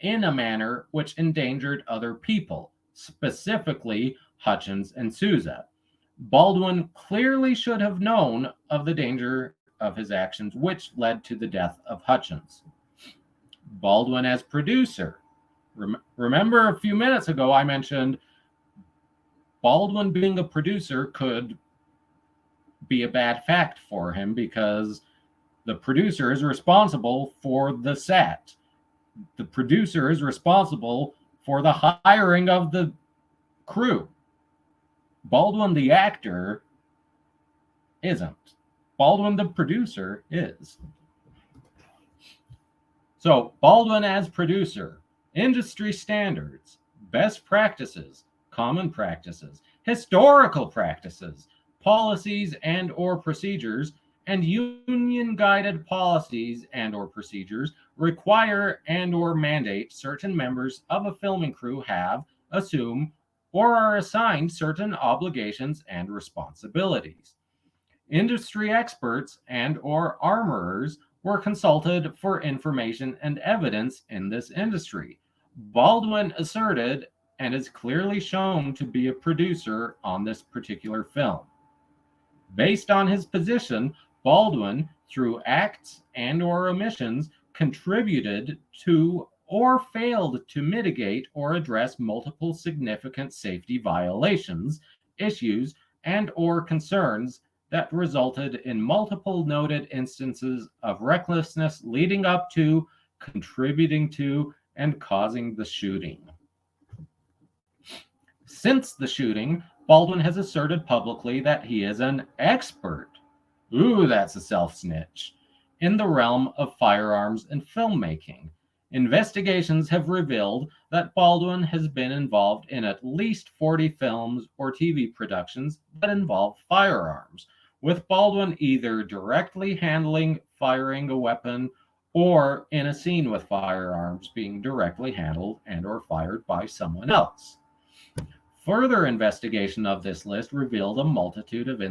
in a manner which endangered other people, specifically Hutchins and Souza. Baldwin clearly should have known of the danger of his actions, which led to the death of Hutchins. Baldwin as producer. Remember a few minutes ago I mentioned Baldwin being a producer could be a bad fact for him because the producer is responsible for the set. The producer is responsible for the hiring of the crew. Baldwin, the actor, isn't. Baldwin, the producer, is. So, Baldwin as producer, industry standards, best practices, common practices, historical practices, policies and or procedures, and union-guided policies and or procedures require and or mandate certain members of a filming crew have, assume, or are assigned certain obligations and responsibilities. Industry experts and or armorers were consulted for information and evidence in this industry. Baldwin asserted and is clearly shown to be a producer on this particular film. Based on his position, Baldwin, through acts and or omissions, contributed to or failed to mitigate or address multiple significant safety violations, issues, and or concerns that resulted in multiple noted instances of recklessness leading up to, contributing to, and causing the shooting. Since the shooting, Baldwin has asserted publicly that he is an expert. Ooh, that's a self-snitch. In the realm of firearms and filmmaking. Investigations have revealed that Baldwin has been involved in at least 40 films or TV productions that involve firearms, with Baldwin either directly handling firing a weapon or in a scene with firearms being directly handled and or fired by someone else. Further investigation of this list revealed a multitude of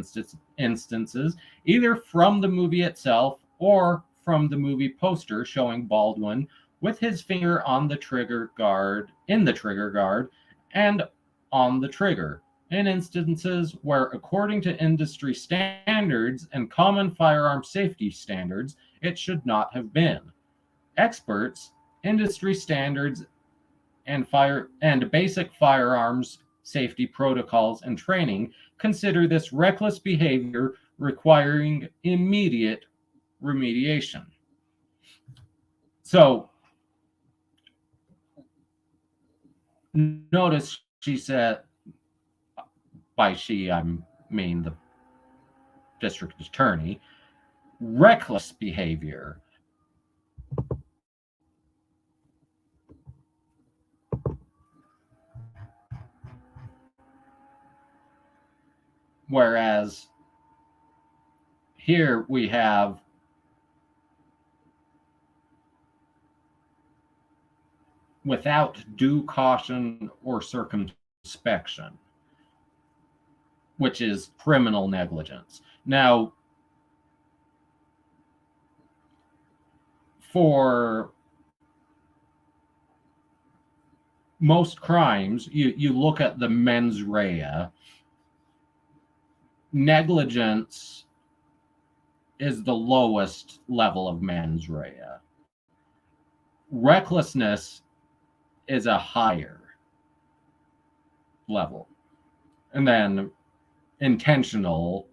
instances, either from the movie itself or from the movie poster showing Baldwin with his finger on the trigger guard, in the trigger guard, and on the trigger, in instances where, according to industry standards and common firearm safety standards, it should not have been. Experts, industry standards, and basic firearms safety protocols and training consider this reckless behavior requiring immediate remediation. So notice she said, by she I mean the district attorney, reckless behavior. Whereas here we have without due caution or circumspection, which is criminal negligence. Now, for most crimes, you look at the mens rea. Negligence is the lowest level of mens rea. Recklessness is a higher level. And then intentional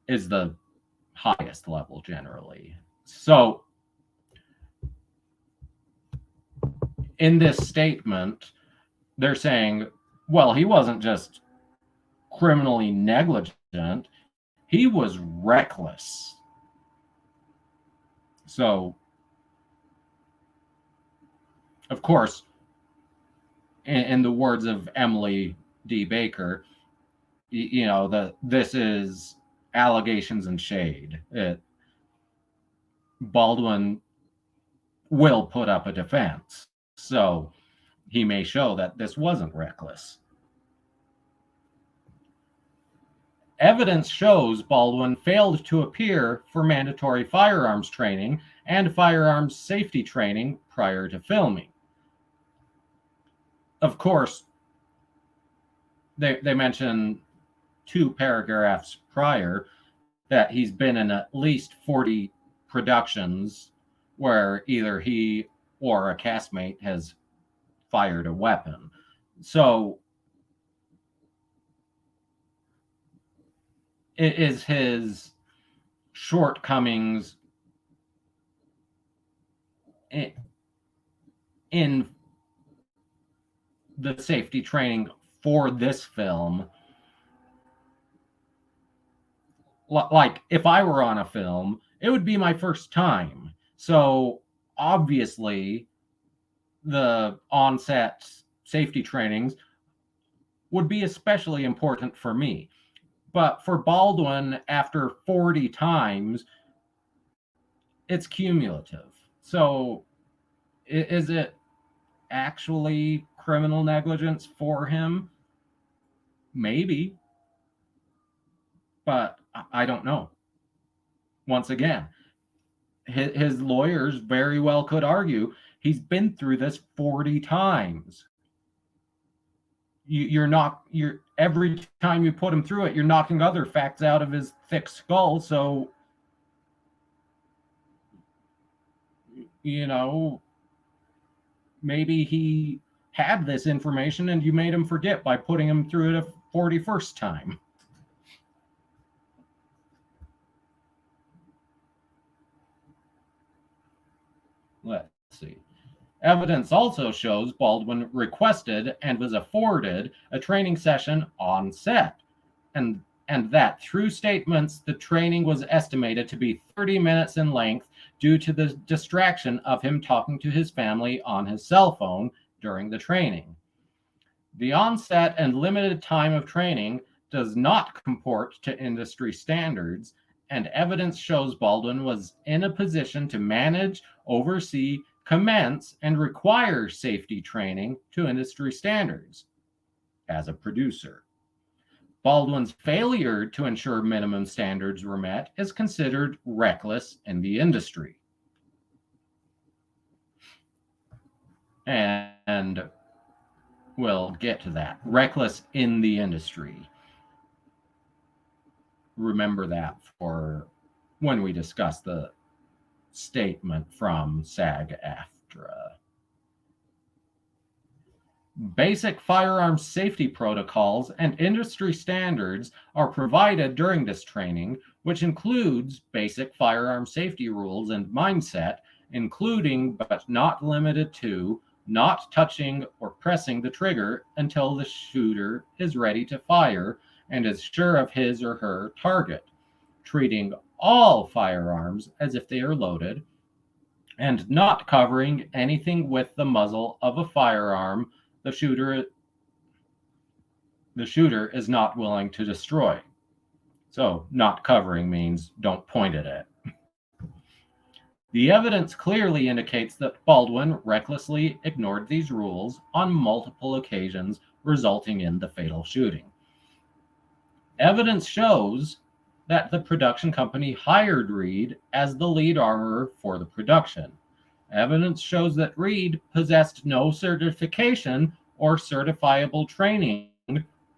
is the highest level generally. So in this statement, they're saying, well, he wasn't just criminally negligent, he was reckless. So, of course, in the words of Emily D. Baker, this is allegations and shade. Baldwin will put up a defense, so he may show that this wasn't reckless. Evidence shows Baldwin failed to appear for mandatory firearms training and firearms safety training prior to filming. Of course, they mention 2 paragraphs prior that he's been in at least 40 productions where either he or a castmate has fired a weapon. So it is his shortcomings in the safety training for this film. Like, if I were on a film, it would be my first time. So obviously, the on-set safety trainings would be especially important for me. But for Baldwin, after 40 times, it's cumulative. So is it actually criminal negligence for him? Maybe. But I don't know. Once again, his lawyers very well could argue he's been through this 40 times. You're every time you put him through it, you're knocking other facts out of his thick skull. So, maybe he had this information and you made him forget by putting him through it a 41st time. Let's see. Evidence also shows Baldwin requested and was afforded a training session on set, and that through statements, the training was estimated to be 30 minutes in length due to the distraction of him talking to his family on his cell phone during the training. The onset and limited time of training does not comport to industry standards, and evidence shows Baldwin was in a position to manage, oversee, commence, and require safety training to industry standards as a producer. Baldwin's failure to ensure minimum standards were met is considered reckless in the industry. And we'll get to that. Reckless in the industry. Remember that for when we discuss the statement from SAG-AFTRA. Basic firearms safety protocols and industry standards are provided during this training, which includes basic firearm safety rules and mindset, including but not limited to not touching or pressing the trigger until the shooter is ready to fire and is sure of his or her target, treating all firearms as if they are loaded, and not covering anything with the muzzle of a firearm the shooter is not willing to destroy. So, not covering means don't point at it. The evidence clearly indicates that Baldwin recklessly ignored these rules on multiple occasions, resulting in the fatal shooting. Evidence shows that the production company hired Reed as the lead armorer for the production. Evidence shows that Reed possessed no certification or certifiable training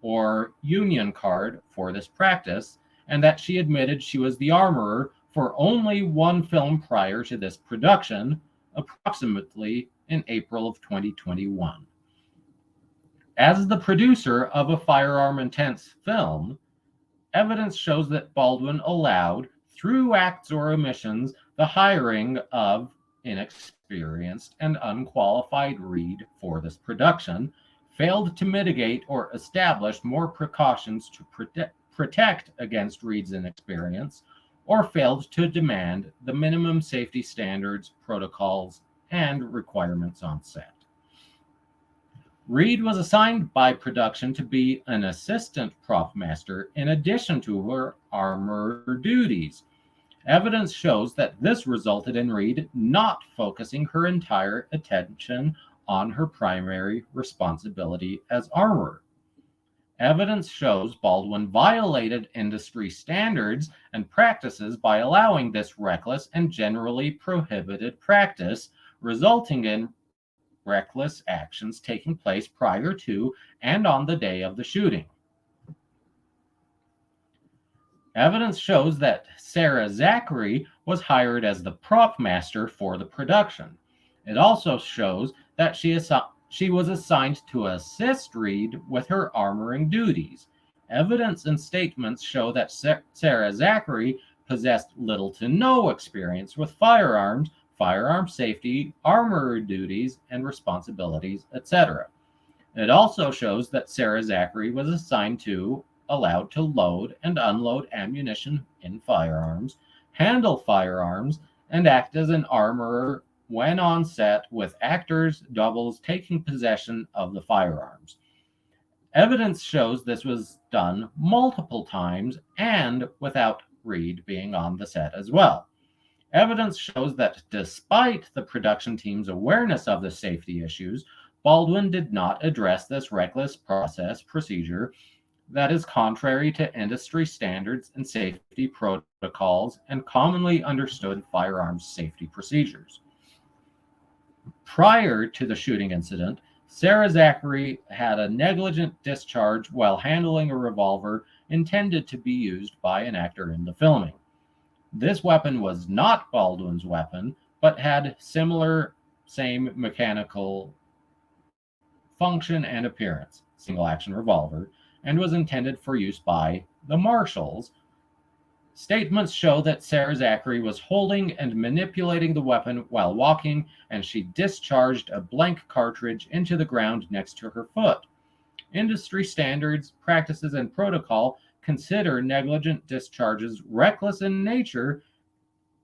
or union card for this practice, and that she admitted she was the armorer for only one film prior to this production, approximately in April of 2021. As the producer of a firearm intense film, evidence shows that Baldwin allowed, through acts or omissions, the hiring of inexperienced and unqualified Reed for this production, failed to mitigate or establish more precautions to protect against Reed's inexperience, or failed to demand the minimum safety standards, protocols, and requirements on set. Reed was assigned by production to be an assistant prop master in addition to her armor duties. Evidence shows that this resulted in Reed not focusing her entire attention on her primary responsibility as armorer. Evidence shows Baldwin violated industry standards and practices by allowing this reckless and generally prohibited practice, resulting in reckless actions taking place prior to and on the day of the shooting. Evidence shows that Sarah Zachary was hired as the prop master for the production. It also shows that she was assigned to assist Reed with her armoring duties. Evidence and statements show that Sarah Zachary possessed little to no experience with firearms, firearm safety, armorer duties, and responsibilities, etc. It also shows that Sarah Zachary was allowed to load and unload ammunition in firearms, handle firearms, and act as an armorer when on set with actors, doubles taking possession of the firearms. Evidence shows this was done multiple times and without Reed being on the set as well. Evidence shows that despite the production team's awareness of the safety issues, Baldwin did not address this reckless procedure that is contrary to industry standards and safety protocols and commonly understood firearms safety procedures. Prior to the shooting incident, Sarah Zachary had a negligent discharge while handling a revolver intended to be used by an actor in the filming. This weapon was not Baldwin's weapon, but had same mechanical function and appearance, single action revolver, and was intended for use by the marshals. Statements show that Sarah Zachary was holding and manipulating the weapon while walking, and she discharged a blank cartridge into the ground next to her foot. Industry standards, practices, and protocol consider negligent discharges reckless in nature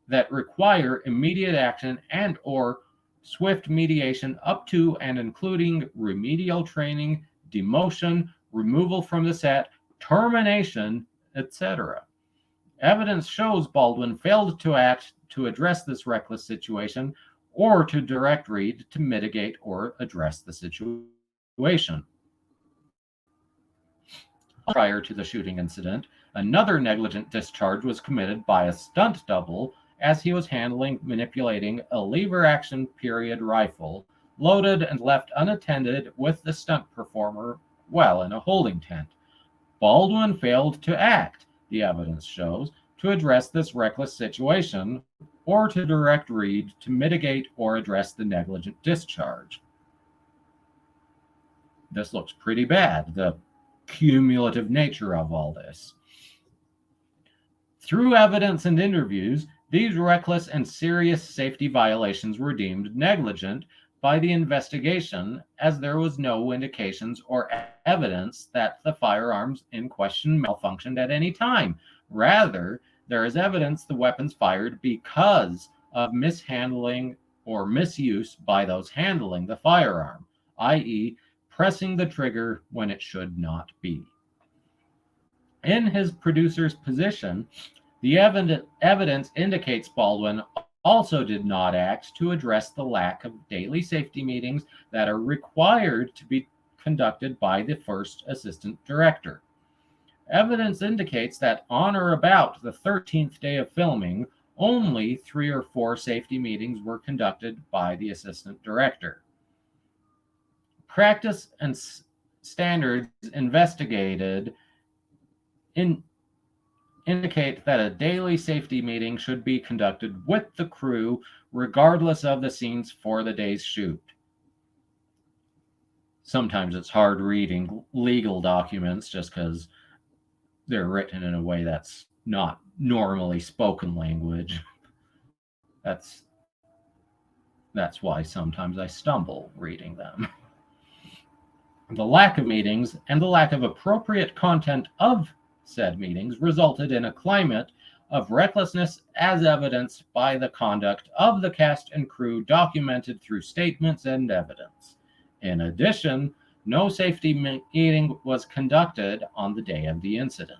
that require immediate action and or swift mediation up to and including remedial training, demotion, removal from the set, termination, etc. Evidence shows Baldwin failed to act to address this reckless situation or to direct Reed to mitigate or address the situation. Prior to the shooting incident, another negligent discharge was committed by a stunt double as he was manipulating a lever action period rifle loaded and left unattended with the stunt performer while in a holding tent. Baldwin failed to act, the evidence shows, to address this reckless situation or to direct Reed to mitigate or address the negligent discharge. This looks pretty bad, the cumulative nature of all this. Through evidence and interviews, these reckless and serious safety violations were deemed negligent by the investigation, as there was no indications or evidence that the firearms in question malfunctioned at any time. Rather, there is evidence the weapons fired because of mishandling or misuse by those handling the firearm, i.e., pressing the trigger when it should not be. In his producer's position, the evidence indicates Baldwin also did not act to address the lack of daily safety meetings that are required to be conducted by the first assistant director. Evidence indicates that on or about the 13th day of filming, only 3 or 4 safety meetings were conducted by the assistant director. Practice and standards investigated indicate that a daily safety meeting should be conducted with the crew regardless of the scenes for the day's shoot. Sometimes it's hard reading legal documents just because they're written in a way that's not normally spoken language. That's why sometimes I stumble reading them. The lack of meetings and the lack of appropriate content of said meetings resulted in a climate of recklessness as evidenced by the conduct of the cast and crew documented through statements and evidence. In addition, no safety meeting was conducted on the day of the incident.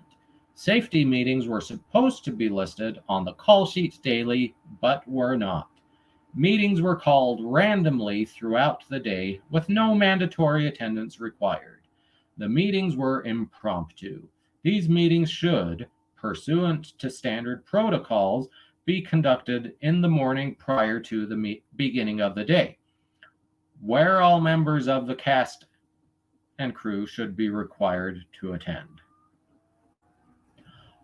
Safety meetings were supposed to be listed on the call sheet daily, but were not. Meetings were called randomly throughout the day with no mandatory attendance required. The meetings were impromptu. These meetings should, pursuant to standard protocols, be conducted in the morning prior to the beginning of the day, where all members of the cast and crew should be required to attend.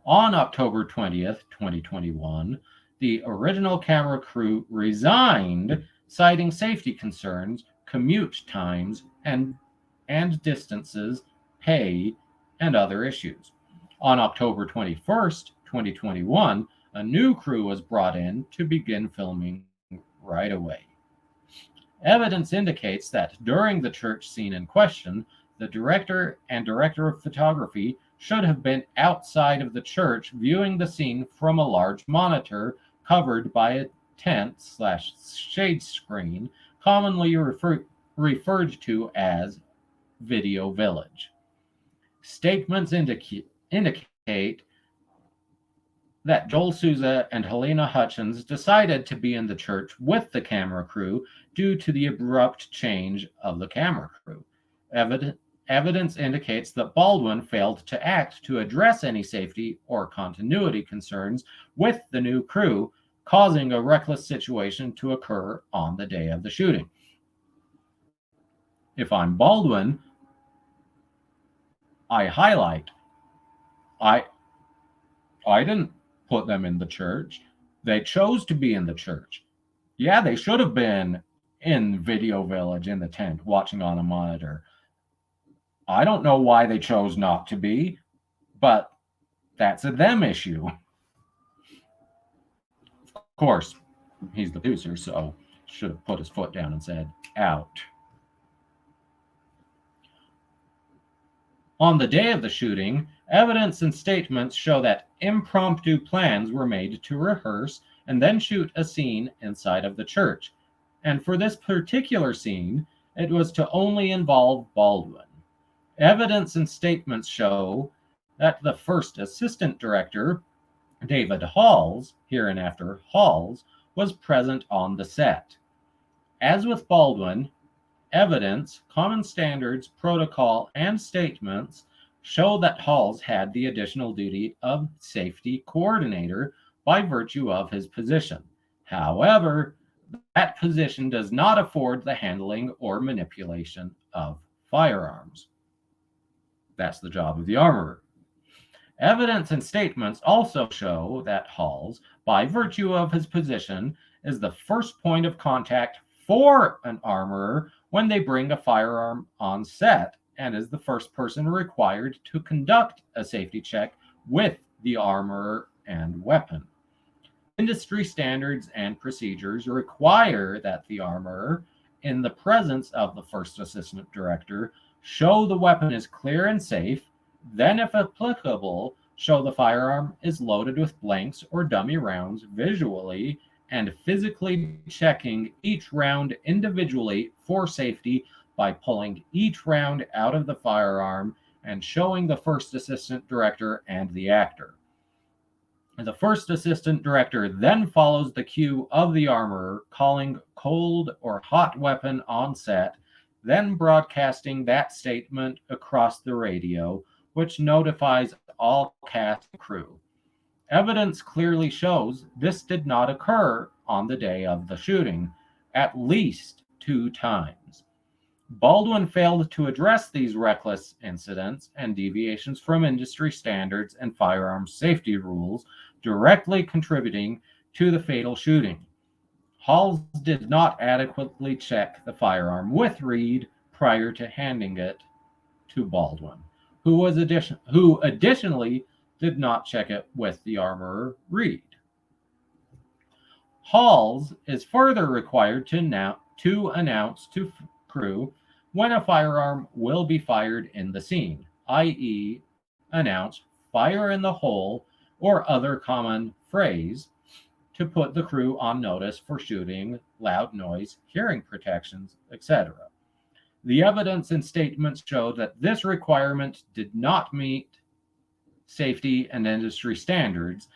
On October 20th, 2021, the original camera crew resigned, citing safety concerns, commute times, and distances, pay, and other issues. On October 21st, 2021, a new crew was brought in to begin filming right away. Evidence indicates that during the church scene in question, the director and director of photography should have been outside of the church viewing the scene from a large monitor covered by a tent/shade screen, commonly referred to as Video Village. Statements indicate that Joel Souza and Halyna Hutchins decided to be in the church with the camera crew due to the abrupt change of the camera crew. Evidence indicates that Baldwin failed to act to address any safety or continuity concerns with the new crew, causing a reckless situation to occur on the day of the shooting. If I'm Baldwin, I highlight, I didn't put them in the church. They chose to be in the church. Yeah, they should have been in Video Village in the tent watching on a monitor. I don't know why they chose not to be, but that's a them issue. Of course, he's the producer, so should have put his foot down and said, out. On the day of the shooting, evidence and statements show that impromptu plans were made to rehearse and then shoot a scene inside of the church. And for this particular scene, it was to only involve Baldwin. Evidence and statements show that the first assistant director, David Halls, hereinafter Halls, was present on the set. As with Baldwin, evidence, common standards, protocol, and statements show that Halls had the additional duty of safety coordinator by virtue of his position. However, that position does not afford the handling or manipulation of firearms. That's the job of the armorer. Evidence and statements also show that Halls, by virtue of his position, is the first point of contact for an armorer when they bring a firearm on set and is the first person required to conduct a safety check with the armorer and weapon. Industry standards and procedures require that the armorer, in the presence of the first assistant director, show the weapon is clear and safe, then, if applicable, show the firearm is loaded with blanks or dummy rounds visually and physically checking each round individually for safety by pulling each round out of the firearm and showing the first assistant director and the actor. The first assistant director then follows the cue of the armorer, calling cold or hot weapon on set, then broadcasting that statement across the radio, which notifies all cast and crew. Evidence clearly shows this did not occur on the day of the shooting, at least 2 times. Baldwin failed to address these reckless incidents and deviations from industry standards and firearms safety rules, directly contributing to the fatal shooting. Halls did not adequately check the firearm with Reed prior to handing it to Baldwin, who additionally did not check it with the armorer Reed. Halls is further required to announce to crew when a firearm will be fired in the scene, i.e., announce fire in the hole or other common phrase to put the crew on notice for shooting, loud noise, hearing protections, etc. The evidence and statements show that this requirement did not meet safety and industry standards,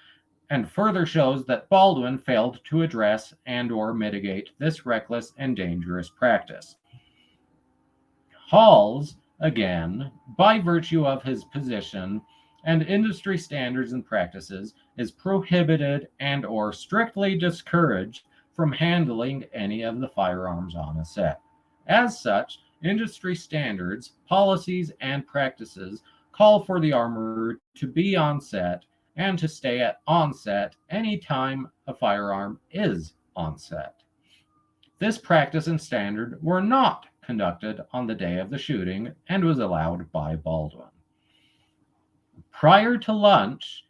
and further shows that Baldwin failed to address and or mitigate this reckless and dangerous practice. Halls, again, by virtue of his position and industry standards and practices, is prohibited and or strictly discouraged from handling any of the firearms on a set. As such, industry standards, policies, and practices call for the armorer to be on set and to stay at onset anytime a firearm is on set. This practice and standard were not conducted on the day of the shooting and was allowed by Baldwin. Prior to lunch,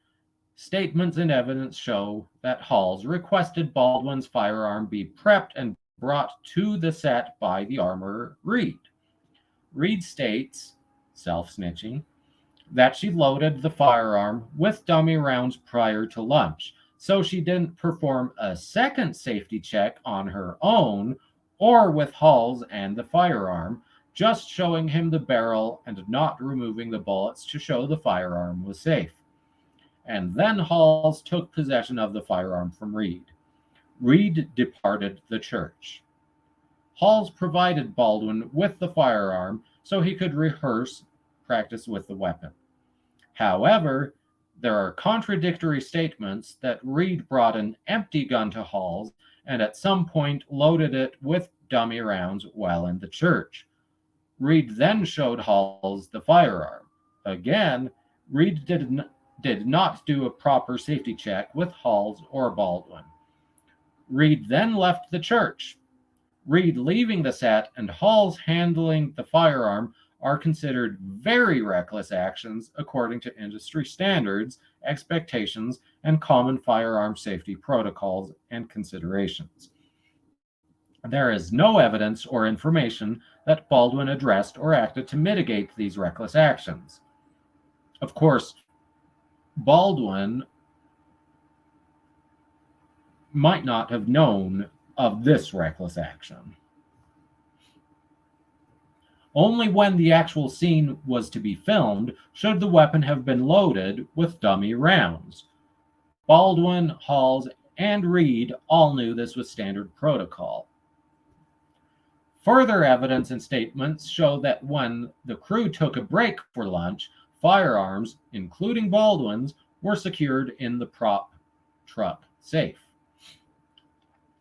statements and evidence show that Halls requested Baldwin's firearm be prepped and brought to the set by the armorer Reed. Reed states, self-snitching, that she loaded the firearm with dummy rounds prior to lunch, so she didn't perform a second safety check on her own or with Halls and the firearm, just showing him the barrel and not removing the bullets to show the firearm was safe. And then Halls took possession of the firearm from Reed. Reed departed the church. Halls provided Baldwin with the firearm so he could rehearse practice with the weapon. However, there are contradictory statements that Reed brought an empty gun to Halls and at some point loaded it with dummy rounds while in the church. Reed then showed Halls the firearm. Again, Reed did not do a proper safety check with Halls or Baldwin. Reed then left the church. Reed leaving the set and Halls handling the firearm are considered very reckless actions according to industry standards, expectations, and common firearm safety protocols and considerations. There is no evidence or information that Baldwin addressed or acted to mitigate these reckless actions. Of course, Baldwin might not have known of this reckless action. Only when the actual scene was to be filmed should the weapon have been loaded with dummy rounds. Baldwin, Halls, and Reed all knew this was standard protocol. Further evidence and statements show that when the crew took a break for lunch, firearms, including Baldwin's, were secured in the prop truck safe.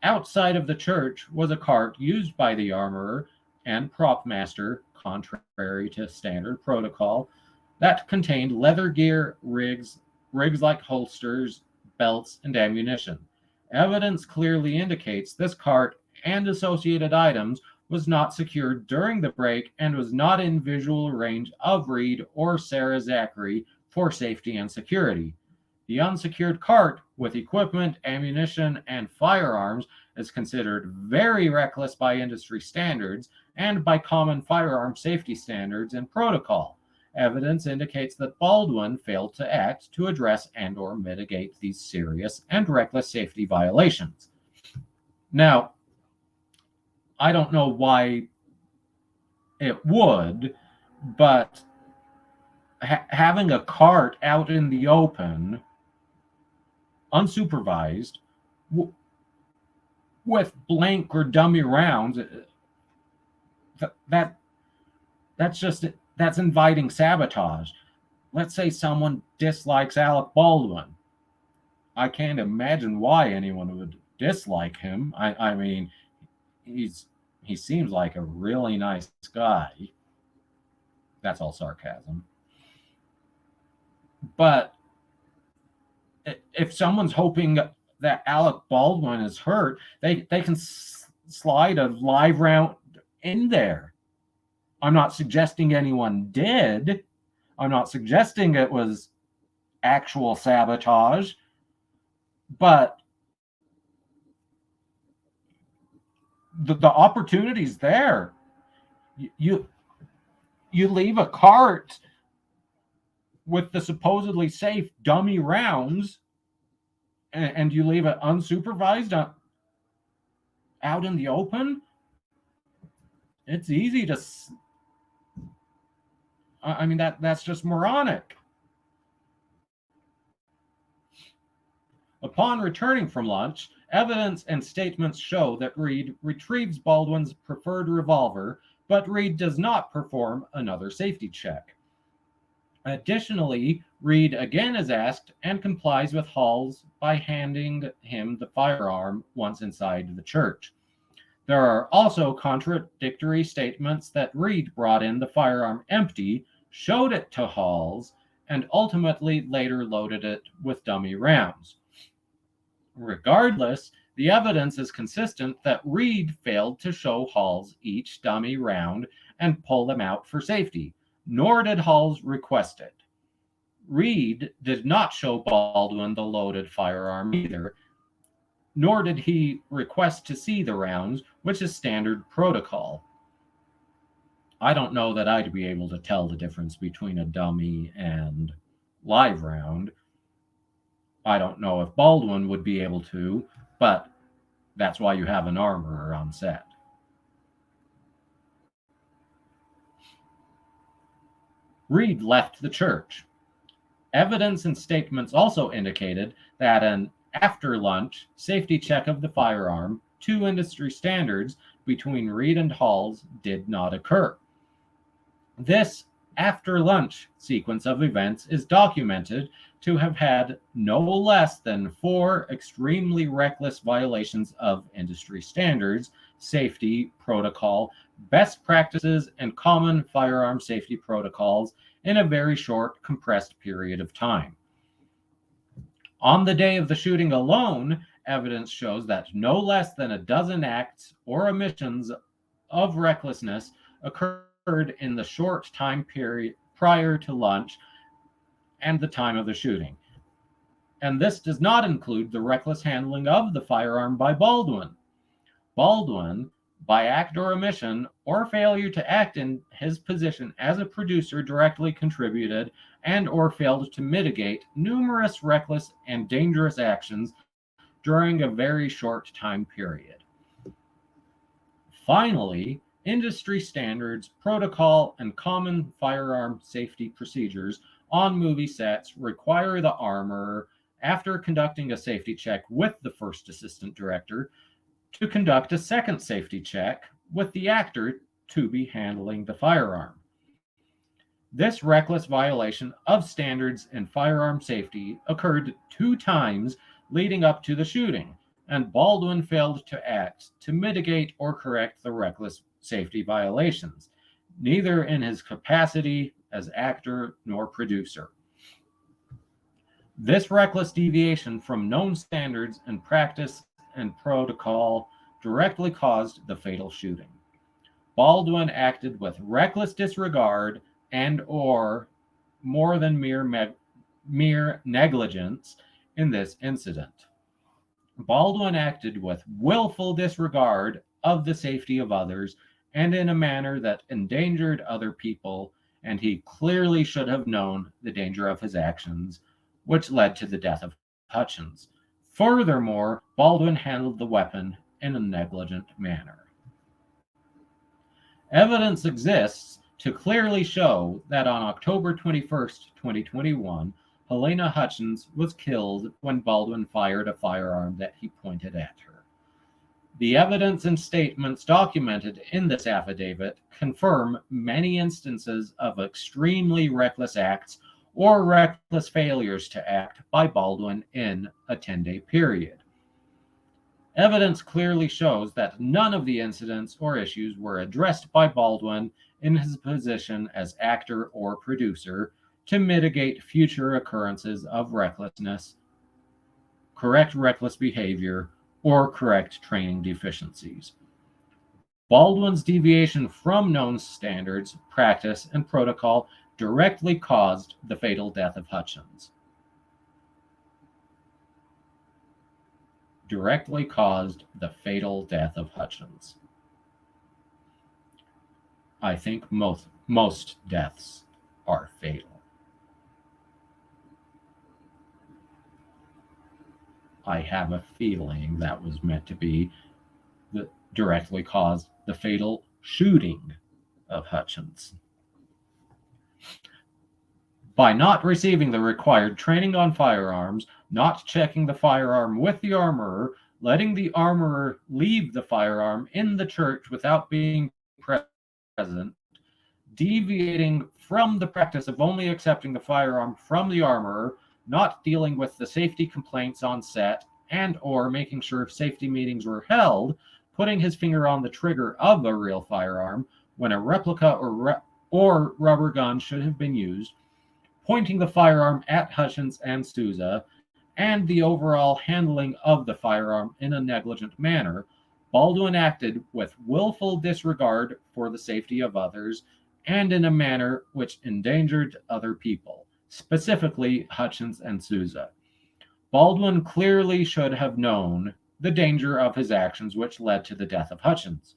Outside of the church was a cart used by the armorer and prop master, contrary to standard protocol, that contained leather gear, rigs like holsters, belts, and ammunition. Evidence clearly indicates this cart and associated items was not secured during the break and was not in visual range of Reed or Sarah Zachary for safety and security. The unsecured cart with equipment, ammunition, and firearms is considered very reckless by industry standards and by common firearm safety standards and protocol, evidence indicates that Baldwin failed to act to address and or mitigate these serious and reckless safety violations. Now, I don't know why it would, but having a cart out in the open, unsupervised, with blank or dummy rounds, that's inviting sabotage. Let's say someone dislikes Alec Baldwin. I can't imagine why anyone would dislike him. I mean, he seems like a really nice guy. That's all sarcasm. But if someone's hoping that Alec Baldwin is hurt, they can slide a live round in there. I'm not suggesting anyone did. I'm not suggesting it was actual sabotage, but the opportunity's there. You leave a cart with the supposedly safe dummy rounds, and you leave it unsupervised out in the open. It's easy to. I mean, that's just moronic. Upon returning from lunch, evidence and statements show that Reed retrieves Baldwin's preferred revolver, but Reed does not perform another safety check. Additionally, Reed again is asked and complies with Halls by handing him the firearm once inside the church. There are also contradictory statements that Reed brought in the firearm empty, showed it to Halls, and ultimately later loaded it with dummy rounds. Regardless, the evidence is consistent that Reed failed to show Halls each dummy round and pull them out for safety, nor did Halls request it. Reed did not show Baldwin the loaded firearm either, nor did he request to see the rounds, which is standard protocol. I don't know that I'd be able to tell the difference between a dummy and live round. I don't know if Baldwin would be able to, but that's why you have an armorer on set. Reed left the church. Evidence and statements also indicated that an after-lunch safety check of the firearm to industry standards between Reed and Halls did not occur. This after-lunch sequence of events is documented to have had no less than 4 extremely reckless violations of industry standards, safety protocol, best practices, and common firearm safety protocols in a very short, compressed period of time. On the day of the shooting alone, evidence shows that no less than a dozen acts or omissions of recklessness occurred in the short time period prior to lunch and the time of the shooting. And this does not include the reckless handling of the firearm by Baldwin. Baldwin, by act or omission or failure to act in his position as a producer, directly contributed and or failed to mitigate numerous reckless and dangerous actions during a very short time period. Finally, industry standards, protocol, and common firearm safety procedures on movie sets require the armorer, after conducting a safety check with the first assistant director, to conduct a second safety check with the actor to be handling the firearm. This reckless violation of standards in firearm safety occurred 2 times leading up to the shooting, and Baldwin failed to act to mitigate or correct the reckless safety violations, neither in his capacity as actor nor producer. This reckless deviation from known standards and practice and protocol directly caused the fatal shooting. Baldwin acted with reckless disregard and or more than mere negligence in this incident. Baldwin acted with willful disregard of the safety of others and in a manner that endangered other people and he clearly should have known the danger of his actions, which led to the death of Hutchins. Furthermore, Baldwin handled the weapon in a negligent manner. Evidence exists to clearly show that on October 21st, 2021, Halyna Hutchins was killed when Baldwin fired a firearm that he pointed at her. The evidence and statements documented in this affidavit confirm many instances of extremely reckless acts or reckless failures to act by Baldwin in a 10-day period. Evidence clearly shows that none of the incidents or issues were addressed by Baldwin in his position as actor or producer to mitigate future occurrences of recklessness, correct reckless behavior, or correct training deficiencies. Baldwin's deviation from known standards, practice, and protocol directly caused the fatal death of Hutchins. Directly caused the fatal death of Hutchins. I think most deaths are fatal. I have a feeling that was meant to be that directly caused the fatal shooting of Hutchins. By not receiving the required training on firearms, not checking the firearm with the armorer, letting the armorer leave the firearm in the church without being present, deviating from the practice of only accepting the firearm from the armorer, not dealing with the safety complaints on set, and or making sure safety meetings were held, putting his finger on the trigger of a real firearm when a replica or rubber gun should have been used, pointing the firearm at Hutchins and Souza, and the overall handling of the firearm in a negligent manner, Baldwin acted with willful disregard for the safety of others and in a manner which endangered other people, specifically Hutchins and Souza. Baldwin clearly should have known the danger of his actions which led to the death of Hutchins.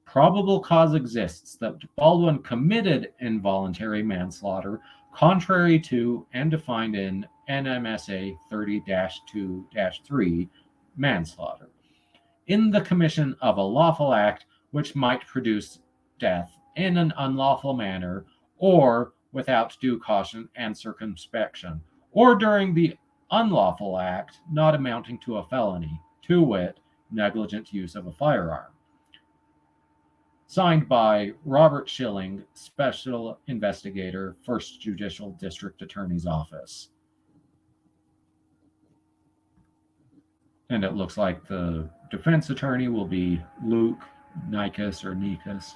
Probable cause exists that Baldwin committed involuntary manslaughter contrary to and defined in NMSA 30-2-3 manslaughter, in the commission of a lawful act which might produce death in an unlawful manner or without due caution and circumspection, or during the unlawful act not amounting to a felony, to wit, negligent use of a firearm. Signed by Robert Schilling, Special Investigator, 1st Judicial District Attorney's Office. And it looks like the defense attorney will be Luke Nikas or Nikas.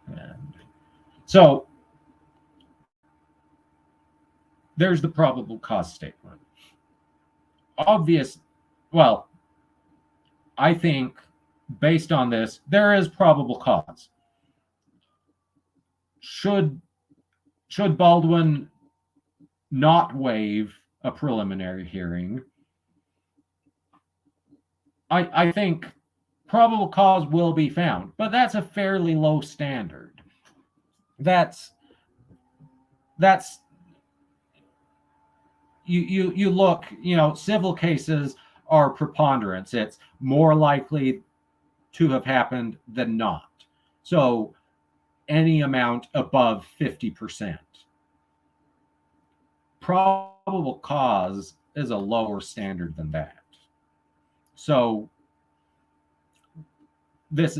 And so there's the probable cause statement. I think based on this, there is probable cause. Should Baldwin not waive a preliminary hearing? I think probable cause will be found, but that's a fairly low standard. That's you look, civil cases are preponderance. It's more likely to have happened than not. So any amount above 50%. Probable cause is a lower standard than that. So this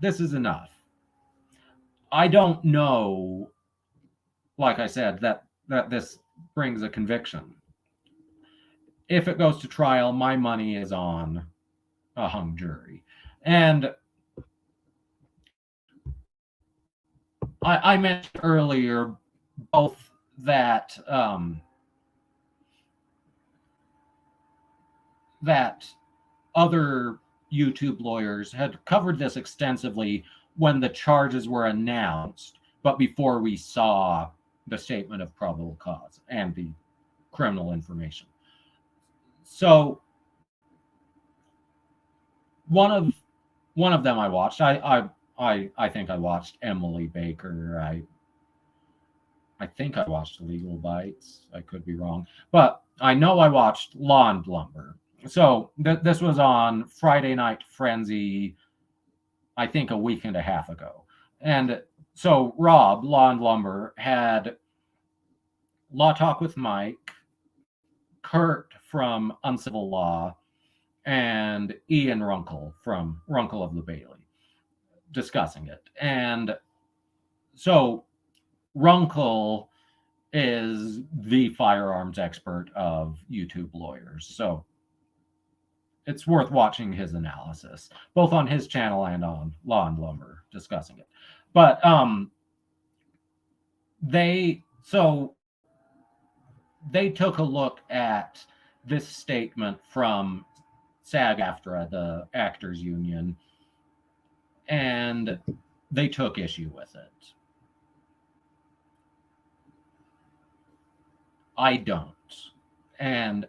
is enough. I don't know, like I said, that this brings a conviction. If it goes to trial, my money is on a hung jury. And I mentioned earlier both that that other YouTube lawyers had covered this extensively when the charges were announced, but before we saw the statement of probable cause and the criminal information. So one of them I watched. I I think I watched Emily Baker. I think I watched Legal Bites. I could be wrong, but I know I watched Law and Lumber. So this was on Friday Night Frenzy, I think a week and a half ago. And so Rob, Law and Lumber, had Law Talk with Mike, Kurt from Uncivil Law, and Ian Runkle from Runkle of the Bailey discussing it. And so Runkle is the firearms expert of YouTube lawyers. So it's worth watching his analysis, both on his channel and on Law and Lumber discussing it. But they took a look at this statement from SAG-AFTRA, the actors union, and they took issue with it. I don't. And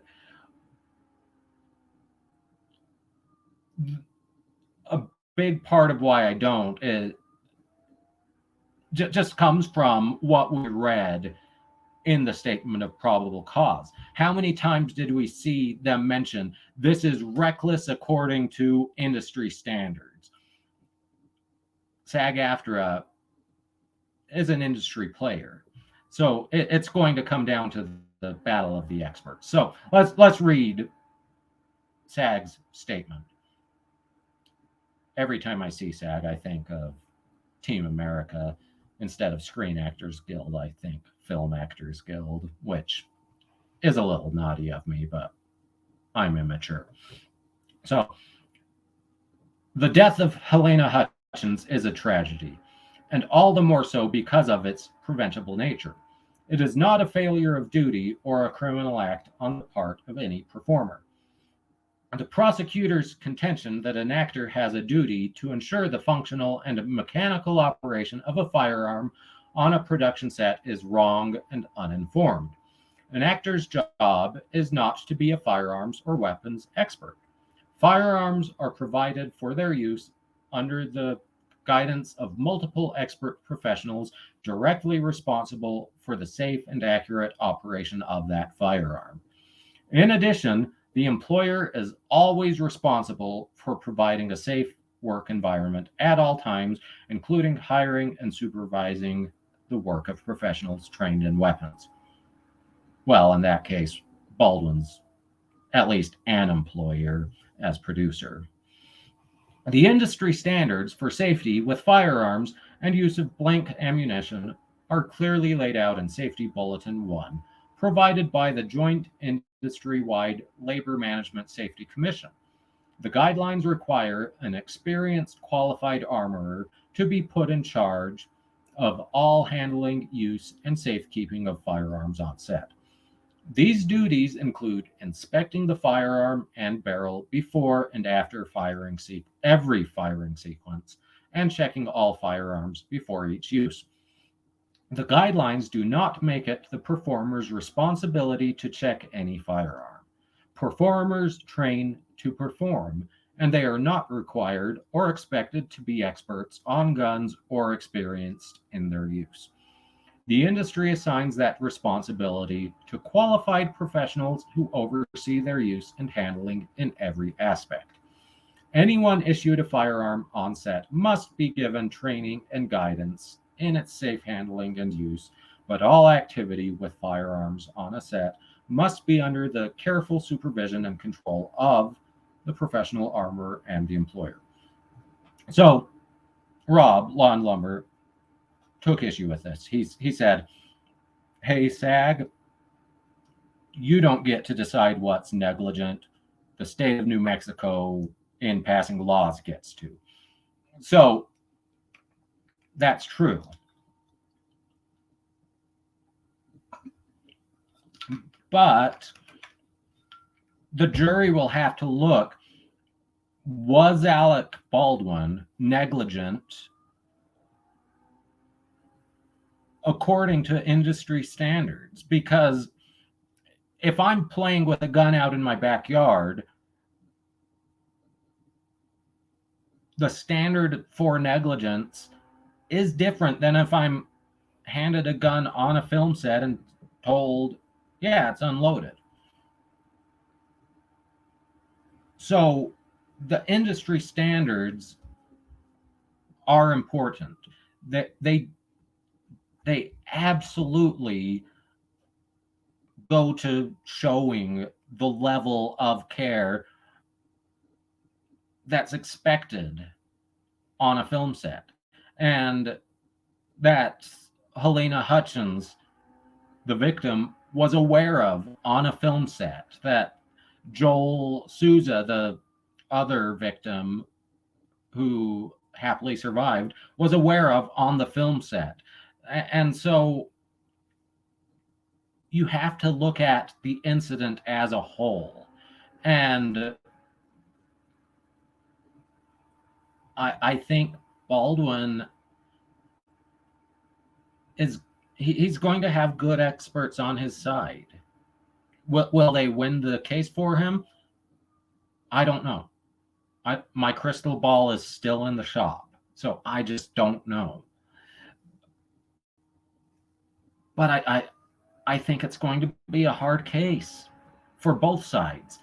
a big part of why I don't is just comes from what we read in the statement of probable cause. How many times did we see them mention this is reckless according to industry standards? SAG-AFTRA is an industry player, so it's going to come down to the battle of the experts. So let's read SAG's statement. Every time I see SAG, I think of Team America. Instead of Screen Actors Guild, I think Film Actors Guild, which is a little naughty of me, but I'm immature. So, the death of Halyna Hutchins is a tragedy, and all the more so because of its preventable nature. It is not a failure of duty or a criminal act on the part of any performer. The prosecutor's contention that an actor has a duty to ensure the functional and mechanical operation of a firearm on a production set is wrong and uninformed. An actor's job is not to be a firearms or weapons expert. Firearms are provided for their use under the guidance of multiple expert professionals directly responsible for the safe and accurate operation of that firearm. In addition, the employer is always responsible for providing a safe work environment at all times, including hiring and supervising the work of professionals trained in weapons. Well, in that case, Baldwin's at least an employer as producer. The industry standards for safety with firearms and use of blank ammunition are clearly laid out in Safety Bulletin 1, provided by the Joint Industry-Wide Labor Management Safety Commission. The guidelines require an experienced qualified armorer to be put in charge of all handling, use, and safekeeping of firearms on set. These duties include inspecting the firearm and barrel before and after every firing sequence, and checking all firearms before each use. The guidelines do not make it the performer's responsibility to check any firearm. Performers train to perform, and they are not required or expected to be experts on guns or experienced in their use. The industry assigns that responsibility to qualified professionals who oversee their use and handling in every aspect. Anyone issued a firearm on set must be given training and guidance in its safe handling and use, but all activity with firearms on a set must be under the careful supervision and control of the professional armorer and the employer. So, Rob, Law and Lumber, took issue with this. He said, hey, SAG, you don't get to decide what's negligent. The state of New Mexico, in passing laws, gets to. So that's true. But the jury will have to look, was Alec Baldwin negligent according to industry standards? Because if I'm playing with a gun out in my backyard the standard for negligence is different than if I'm handed a gun on a film set and told, yeah, it's unloaded. So the industry standards are important. They absolutely go to showing the level of care that's expected on a film set. And that Halyna Hutchins, the victim, was aware of on a film set, that Joel Souza, the other victim who happily survived, was aware of on the film set. And so you have to look at the incident as a whole. And I think Baldwin is he's going to have good experts on his side. Will they win the case for him? I don't know. My crystal ball is still in the shop, so I just don't know. But I think it's going to be a hard case for both sides.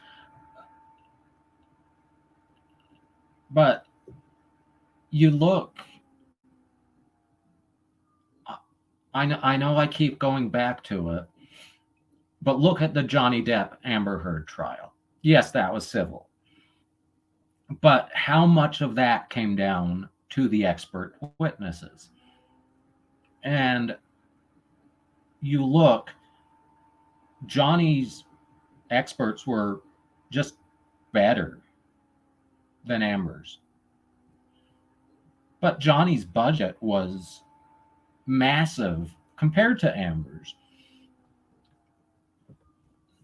But you look, I know I keep going back to it, but look at the Johnny Depp Amber Heard trial. Yes, that was civil. But how much of that came down to the expert witnesses? And you look, Johnny's experts were just better than Amber's. But Johnny's budget was massive compared to Amber's.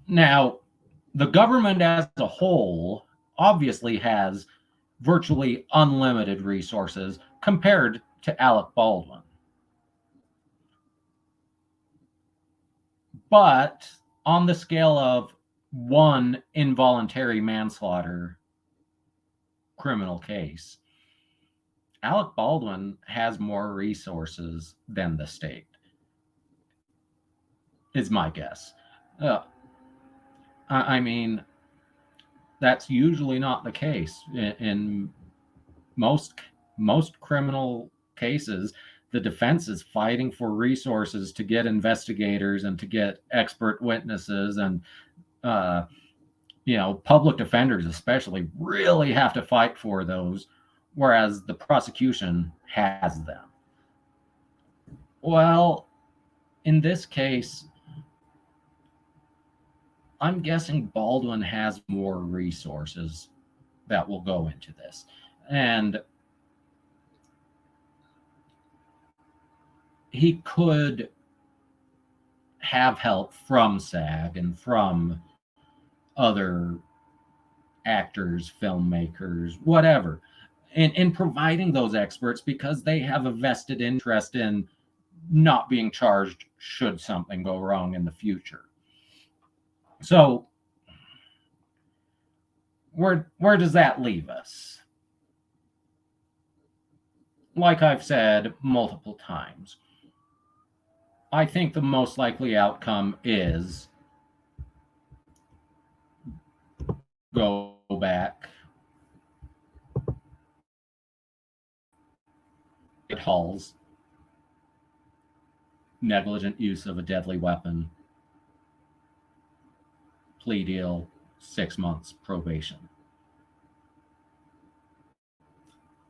Now, the government as a whole obviously has virtually unlimited resources compared to Alec Baldwin. But on the scale of one involuntary manslaughter criminal case, Alec Baldwin has more resources than the state, is my guess. Uh, I mean, that's usually not the case in most criminal cases. The defense is fighting for resources to get investigators and to get expert witnesses, and public defenders especially really have to fight for those, whereas the prosecution has them. Well, in this case, I'm guessing Baldwin has more resources that will go into this. And he could have help from SAG and from other actors, filmmakers, whatever, in providing those experts, because they have a vested interest in not being charged should something go wrong in the future. So where does that leave us? Like I've said multiple times, I think the most likely outcome is go back. It hauls negligent use of a deadly weapon, plea deal, 6 months probation.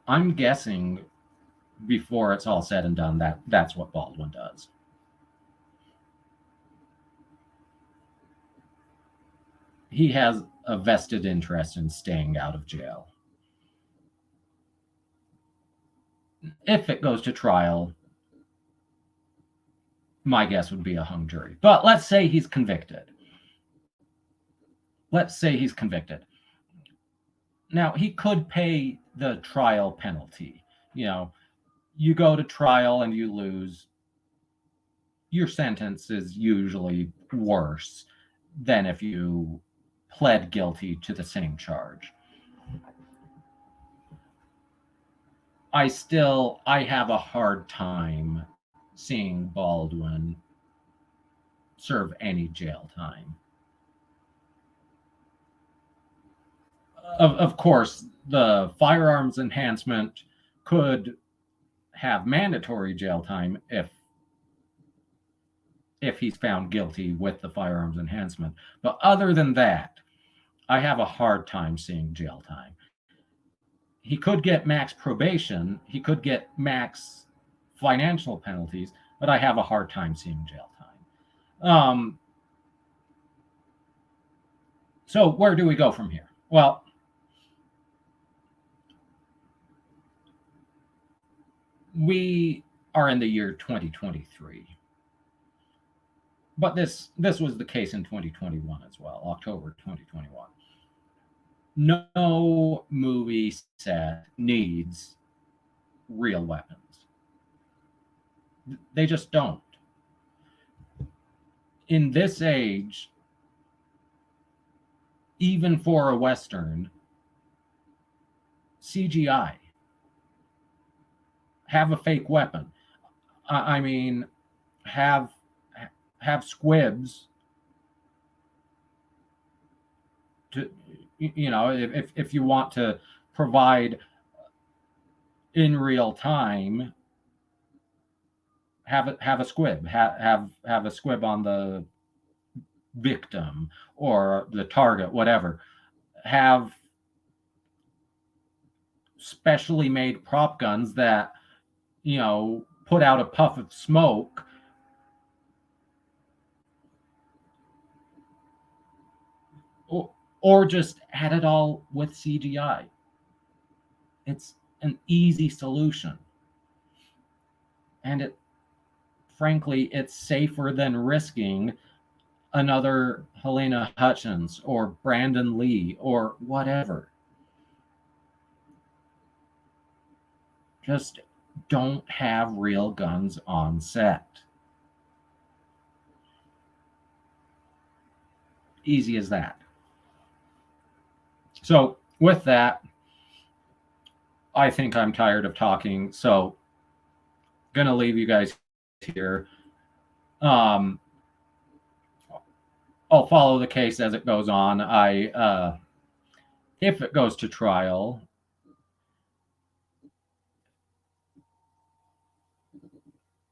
I'm guessing before it's all said and done that's what Baldwin does. He has a vested interest in staying out of jail. If it goes to trial, my guess would be a hung jury. But let's say he's convicted. Now, he could pay the trial penalty. You go to trial and you lose, your sentence is usually worse than if you pled guilty to the same charge. I have a hard time seeing Baldwin serve any jail time. Of course, the firearms enhancement could have mandatory jail time if he's found guilty with the firearms enhancement. But other than that, I have a hard time seeing jail time. He could get max probation, he could get max financial penalties, but I have a hard time seeing jail time. So where do we go from here? Well, we are in the year 2023. But this was the case in 2021 as well, October 2021. No movie set needs real weapons. They just don't. In this age, even for a Western, CGI. Have a fake weapon. I mean, have squibs to, if you want to provide in real time, have a squib, have a squib on the victim or the target, whatever. Have specially made prop guns that put out a puff of smoke, or just add it all with CGI. It's an easy solution. And frankly, it's safer than risking another Halyna Hutchins or Brandon Lee or whatever. Just don't have real guns on set. Easy as that. So, with that, I think I'm tired of talking. So, gonna leave you guys here. I'll follow the case as it goes on. If it goes to trial,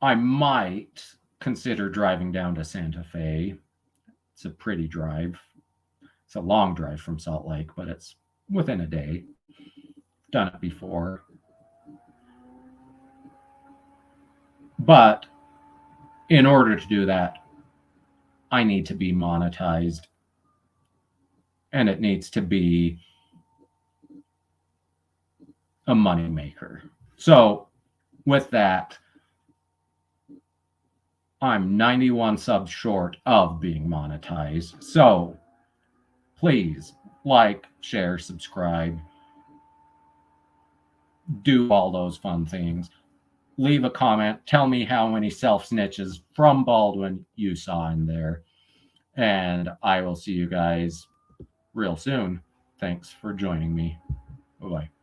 I might consider driving down to Santa Fe. It's a pretty drive. It's a long drive from Salt Lake, but it's within a day. Done it before. But in order to do that, I need to be monetized. And it needs to be a moneymaker. So, with that, I'm 91 subs short of being monetized. So, please like, share, subscribe, do all those fun things. Leave a comment. Tell me how many self snitches from Baldwin you saw in there. And I will see you guys real soon. Thanks for joining me. Bye bye.